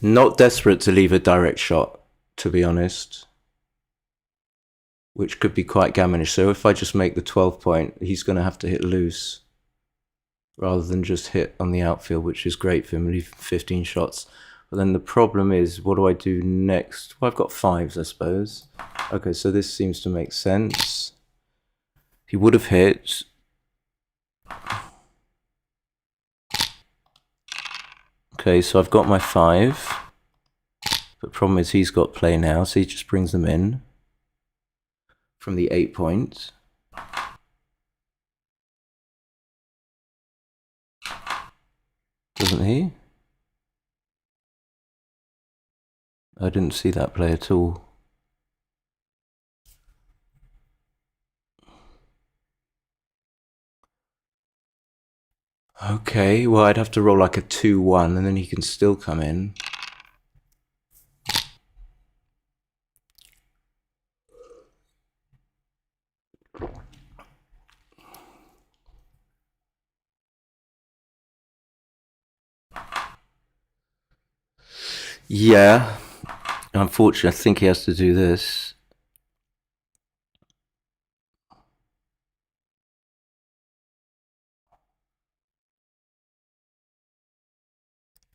Not desperate to leave a direct shot, to be honest. Which could be quite gammonish. So if I just make the 12 point, he's going to have to hit loose. Rather than just hit on the outfield, which is great for him, leave 15 shots. But then the problem is, what do I do next? Well, I've got 5s, I suppose. Okay, so this seems to make sense. He would have hit. Okay, so I've got my 5. But the problem is he's got play now, so he just brings them in from the 8 point. Doesn't he? I didn't see that play at all. Okay, well, I'd have to roll like a 2-1, and then he can still come in. Yeah. Unfortunately, I think he has to do this.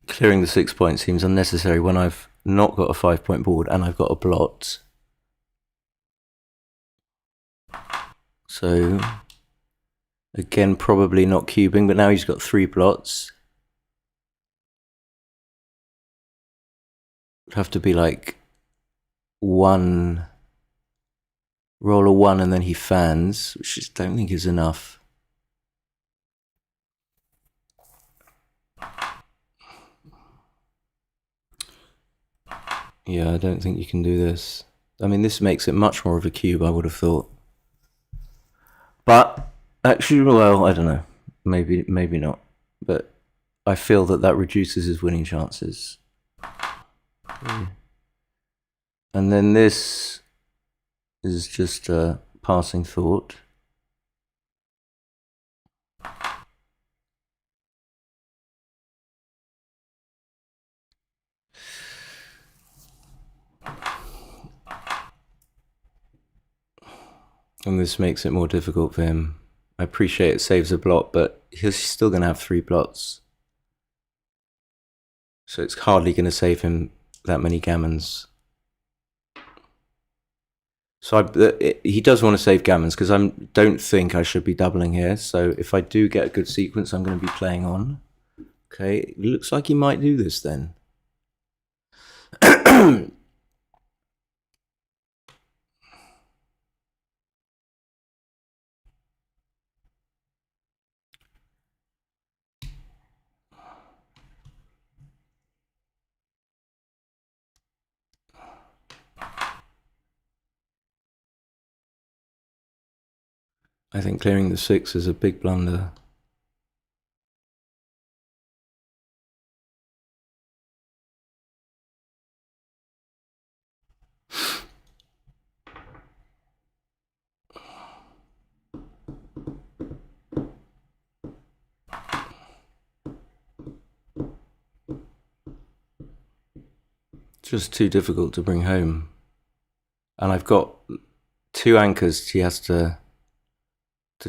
Clearing the 6 point seems unnecessary when I've not got a 5-point board and I've got a blot. So, again, probably not cubing, but now he's got 3 blots. It'd have to be like one, roll a 1 and then he fans, which I don't think is enough. Yeah, I don't think you can do this. I mean, this makes it much more of a cube, I would have thought. But actually, well, I don't know. Maybe not. But I feel that reduces his winning chances. And then this is just a passing thought. And this makes it more difficult for him. I appreciate it saves a blot, but he's still going to have 3 blots. So it's hardly going to save him that many gammons. So he does want to save gammons because I don't think I should be doubling here. So if I do get a good sequence, I'm going to be playing on. Okay, it looks like he might do this then. I think clearing the 6 is a big blunder. Just too difficult to bring home. And I've got 2 anchors he has to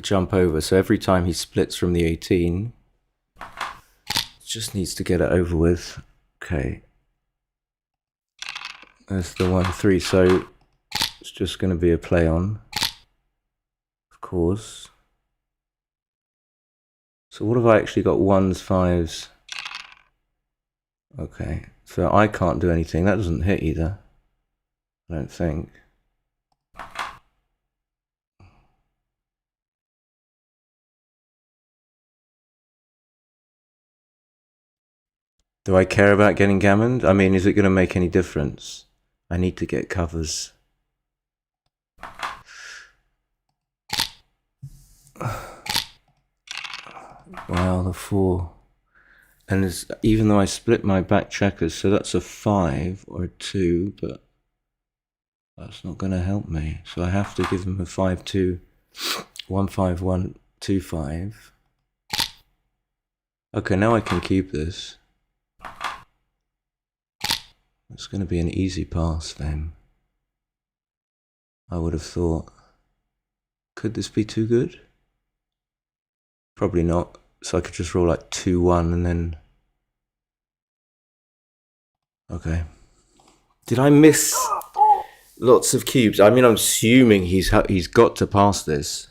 jump over. So every time he splits from the 18, just needs to get it over with. Okay. There's the 1-3. So it's just going to be a play on, of course. So what have I actually got? 1s, 5s. Okay. So I can't do anything. That doesn't hit either, I don't think. Do I care about getting gammoned? I mean, is it going to make any difference? I need to get covers. Wow, the 4. And even though I split my back checkers, so that's a 5 or a 2, but that's not going to help me. So I have to give him a 5-2, 1-5-1, 2-5. Okay, now I can keep this. It's going to be an easy pass for him, I would have thought. Could this be too good? Probably not. So I could just roll like 2-1 and then... Okay. Did I miss lots of cubes? I mean, I'm assuming he's got to pass this.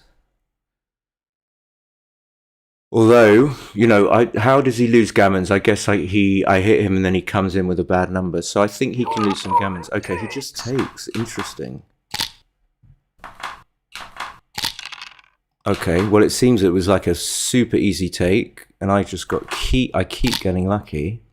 Although, you know, how does he lose gammons? I guess I hit him and then he comes in with a bad number. So I think he can lose some gammons. Okay, he just takes. Interesting. Okay, well, it seems it was like a super easy take, and I just I keep getting lucky.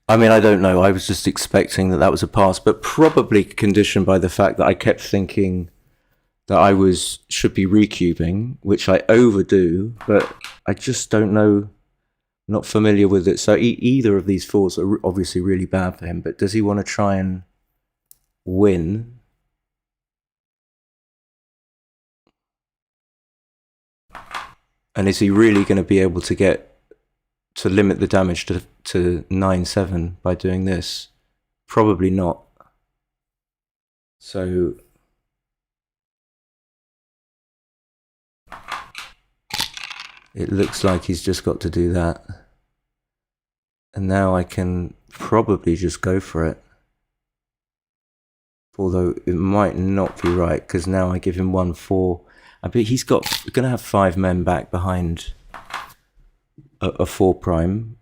I mean, I don't know. I was just expecting that was a pass, but probably conditioned by the fact that I kept thinking that I should be recubing, which I overdo, but I just don't know. Not familiar with it. So either of these 4s are obviously really bad for him, but does he want to try and win? And is he really going to be able to limit the damage to 9-7 by doing this? Probably not. So it looks like he's just got to do that. And now I can probably just go for it. Although it might not be right, because now I give him 1-4. I bet he's going to have 5 men back behind a 4 prime.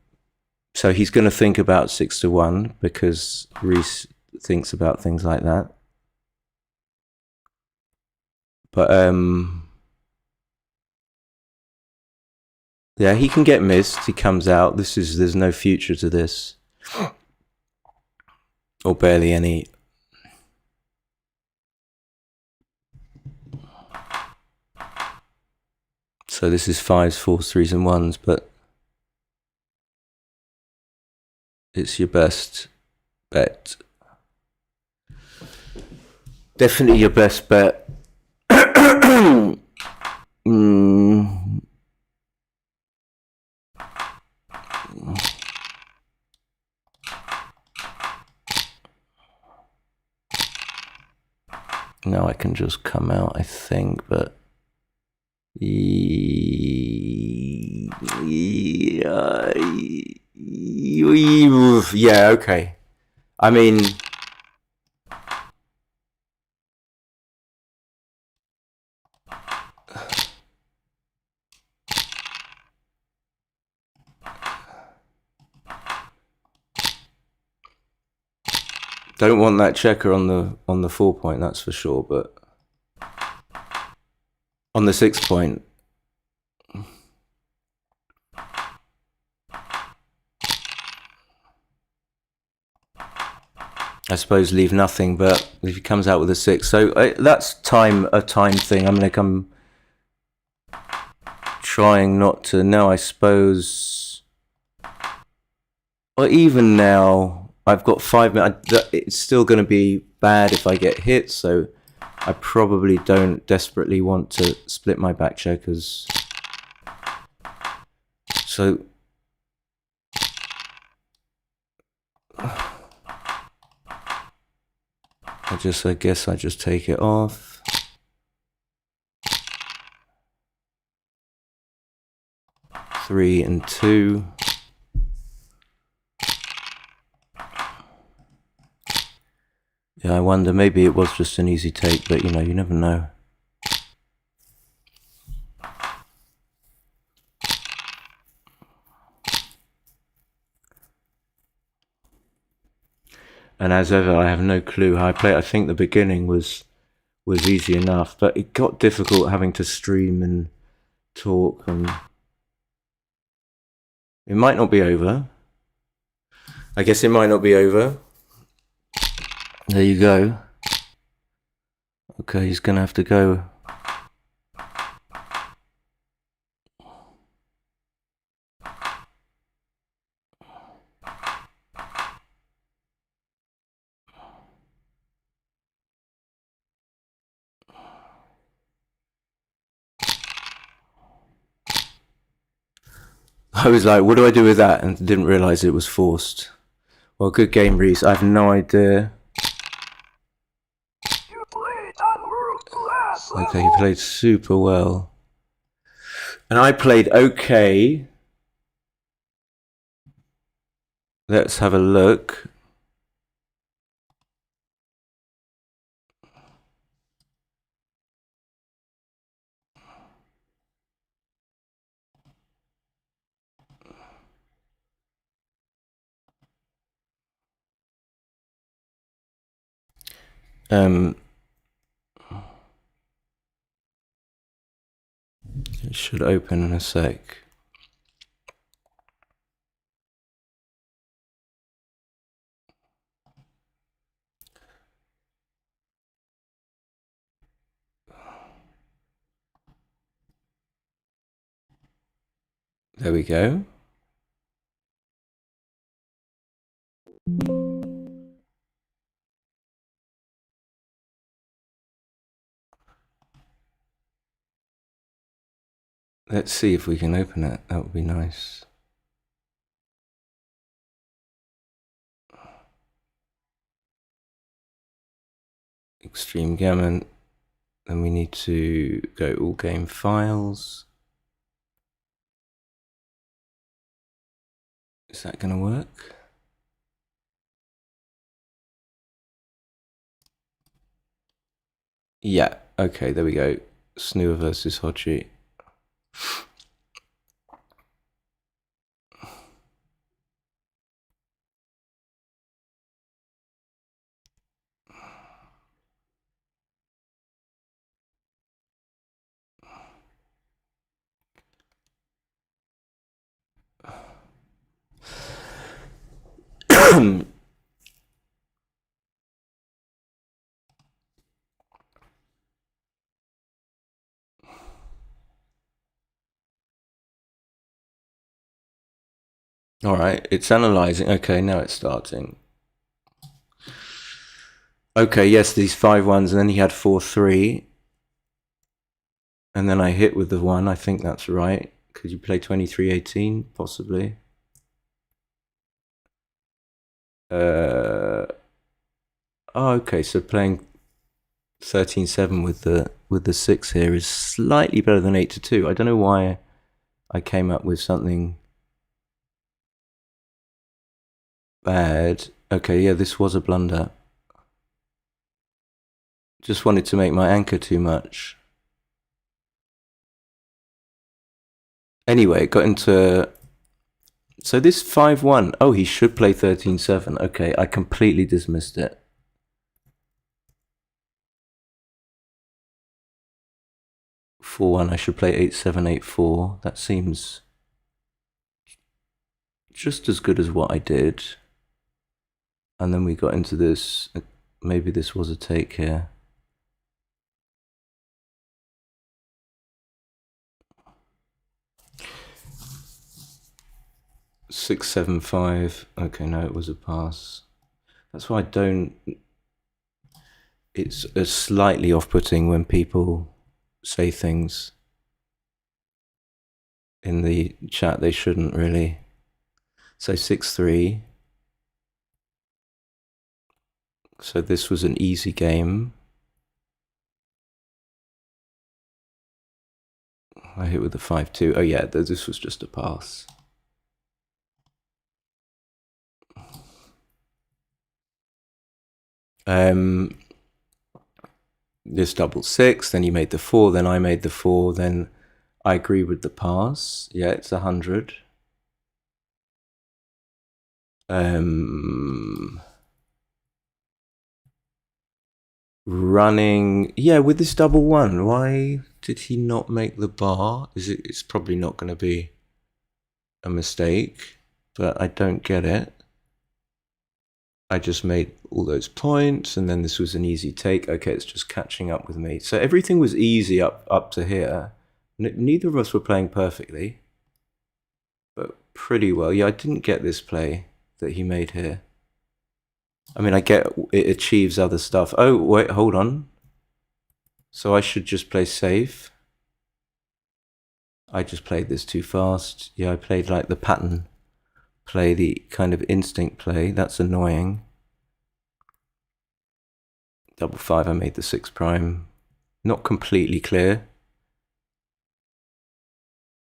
So he's going to think about 6 to 1 because Reece thinks about things like that. But yeah, he can get missed. He comes out. There's no future to this, or barely any. So this is 5s, 4s, 3s, and 1s, but it's your best bet. Definitely your best bet. Now I can just come out, I think, but yeah, okay. I mean, don't want that checker on the 4 point, that's for sure, but on the 6 point, I suppose leave nothing, but if he comes out with a 6, so that's a time thing. I'm like, I'm trying not to. No, I suppose, or even now, I've got 5 minutes. It's still going to be bad if I get hit, so I probably don't desperately want to split my back checkers. So I guess I just take it off. Three and 2. Yeah, I wonder, maybe it was just an easy take, but you know, you never know. And as ever, I have no clue how I play it. I think the beginning was easy enough, but it got difficult having to stream and talk, and it might not be over. I guess it might not be over. There you go. Okay, he's gonna have to go. I was like, what do I do with that? And didn't realise it was forced. Well, good game, Reece. I have no idea. You played on world class level. Okay, he played super well. And I played okay. Let's have a look. It should open in a sec. There we go. Let's see if we can open it. That would be nice. Extreme Gammon. Then we need to go all game files. Is that going to work? Yeah, okay, there we go. Snooer versus Hodges. Alright, it's analysing. Okay, now it's starting. Okay, yes, these 5-1s, and then he had 4-3. And then I hit with the 1, I think that's right. Could you play 23-18? Possibly. Oh, okay, so playing 13-7 with the 6 here is slightly better than 8-2. I don't know why I came up with something bad. Okay, yeah, this was a blunder. Just wanted to make my anchor too much. Anyway, it got into... So this 5-1. Oh, he should play 13-7. Okay, I completely dismissed it. I should play 8-7, 8-4. That seems just as good as what I did. And then we got into this. Maybe this was a take here. Six, 7, 5. Okay, no, it was a pass. That's why I don't... It's slightly off-putting when people say things in the chat they shouldn't really. So 6-3. So this was an easy game. I hit with the 5-2. Oh yeah, this was just a pass. This double 6, then you made the 4, then I made the 4, then I agree with the pass. Yeah, it's 100. Running, yeah, with this double 1, why did he not make the bar? It's probably not going to be a mistake, but I don't get it. I just made all those points, and then this was an easy take. Okay, it's just catching up with me. So everything was easy up to here. Neither of us were playing perfectly, but pretty well. Yeah, I didn't get this play that he made here. I mean, I get it achieves other stuff. Oh, wait, hold on. So I should just play safe. I just played this too fast. Yeah, I played like the pattern play, the kind of instinct play. That's annoying. Double 5, I made the 6 prime. Not completely clear,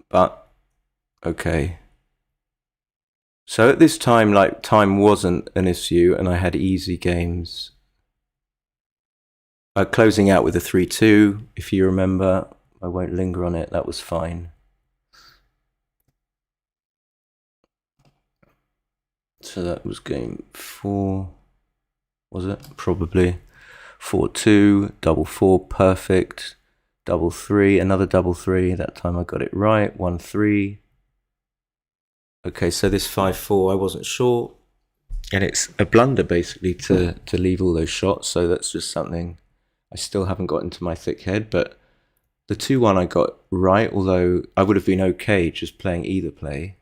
but okay. So at this time, like, time wasn't an issue, and I had easy games. Closing out with a 3-2, if you remember. I won't linger on it, that was fine. So that was game 4, was it? Probably. 4-2, double 4, perfect. Double 3, another double 3, that time I got it right. 1-3. Okay, so this 5-4, I wasn't sure. And it's a blunder, basically, to leave all those shots. So that's just something I still haven't got into my thick head. But the 2-1 I got right, although I would have been okay just playing either play.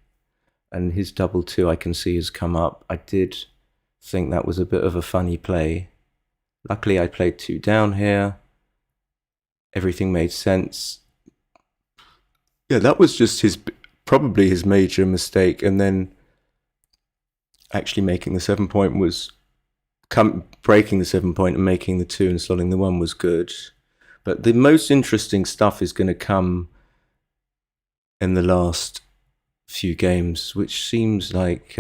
And his double 2 I can see has come up. I did think that was a bit of a funny play. Luckily, I played 2 down here. Everything made sense. Yeah, that was just probably his major mistake. And then actually making the 7 point was breaking the 7 point and making the 2 and slotting the 1 was good. But the most interesting stuff is going to come in the last few games, which seems like,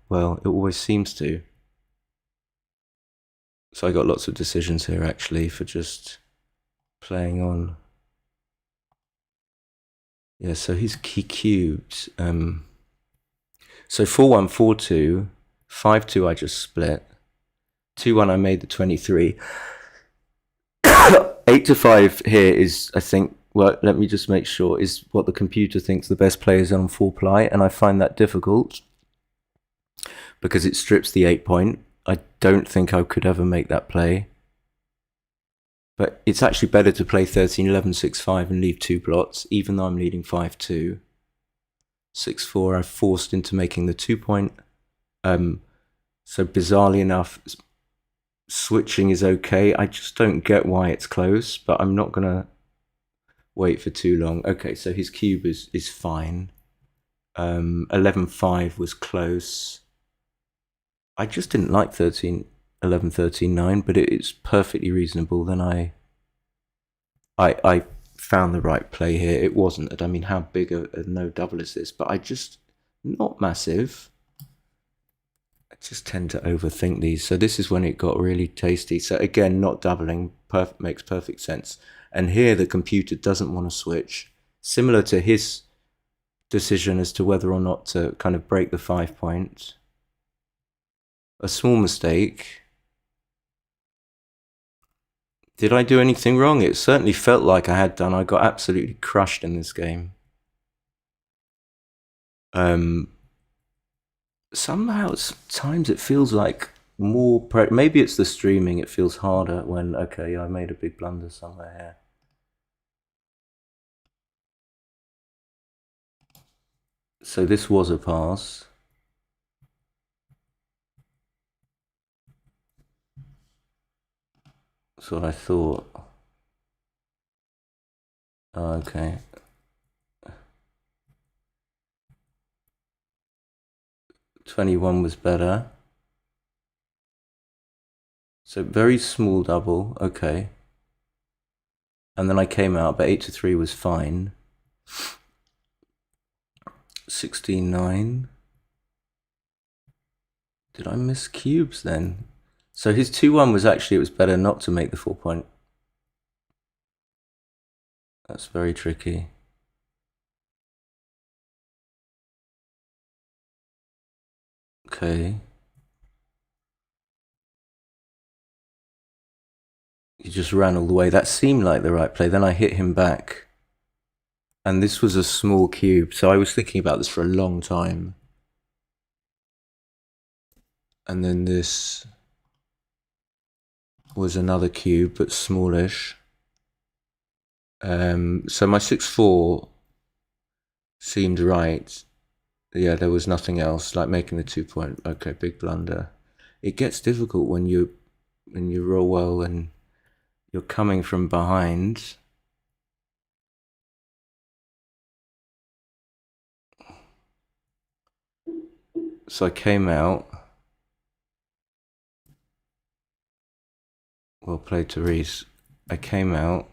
well, it always seems to. So I got lots of decisions here, actually, for just playing on. Yeah, so he cubed. So 4-1, 4-2, 5-2 I just split. 2-1 I made the 23. 8-5 here is, I think, well, let me just make sure, is what the computer thinks the best play is on 4 ply, and I find that difficult because it strips the 8 point. I don't think I could ever make that play. But it's actually better to play 13-11, 6-5 and leave 2 blots, even though I'm leading 5-2. 6-4, I forced into making the 2 point. So bizarrely enough, switching is okay. I just don't get why it's close, but I'm not gonna wait for too long. Okay, so his cube is fine. 11-5 was close. I just didn't like 11, 13, 9, but it's perfectly reasonable. Then I found the right play here. It wasn't, I mean, how big a no double is this? But I just, not massive. I just tend to overthink these. So this is when it got really tasty. So again, not doubling makes perfect sense. And here the computer doesn't want to switch. Similar to his decision as to whether or not to kind of break the 5 point. A small mistake. Did I do anything wrong? It certainly felt like I had done. I got absolutely crushed in this game. Somehow at times it feels like more maybe it's the streaming. It feels harder when, okay, I made a big blunder somewhere here. So this was a pass. That's what I thought. Oh, okay. $21 was better. So very small double, okay. And then I came out, but 8-3 was fine. 16-9. Did I miss cubes then? So his 2-1 was actually, it was better not to make the 4 point. That's very tricky. Okay. He just ran all the way. That seemed like the right play. Then I hit him back. And this was a small cube. So I was thinking about this for a long time. And then this was another cube, but smallish. So my 6-4 seemed right. Yeah, there was nothing else, like making the 2 point. Okay, big blunder. It gets difficult when you roll well and you're coming from behind. So I came out. Well played to Reece. I came out.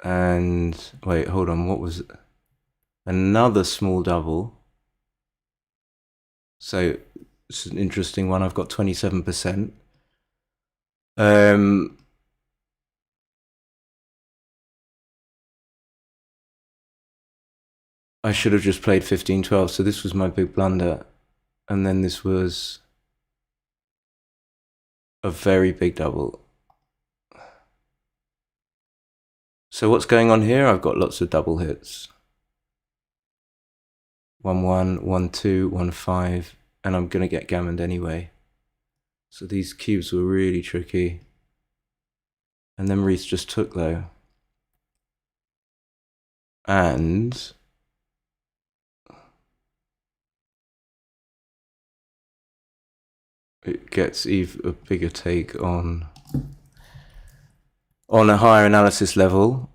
And wait, hold on, what was it? Another small double. So it's an interesting one. I've got 27%. I should have just played 15-12. So this was my big blunder. And then this was a very big double. So what's going on here? I've got lots of double hits. 1-1, 1-2, 1-5, and I'm gonna get gammoned anyway. So these cubes were really tricky. And then Reece just took though. And it gets even a bigger take on a higher analysis level.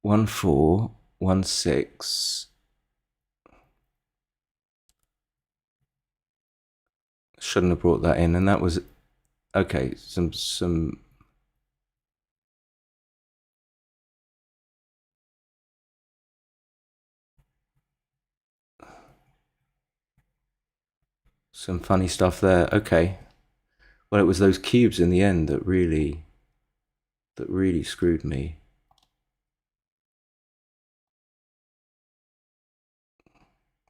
1-4, 1-6. Shouldn't have brought that in, and that was okay. Some funny stuff there. Okay, well, it was those cubes in the end that really screwed me.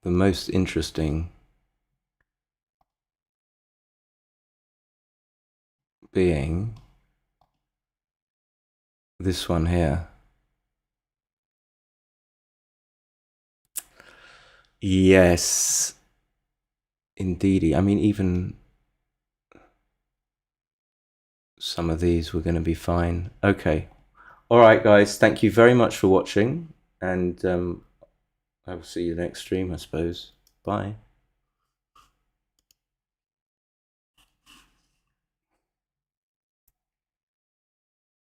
The most interesting being this one here. Yes, indeedy. I mean, even some of these were going to be fine. Okay. All right, guys. Thank you very much for watching. and I will see you next stream, I suppose. Bye.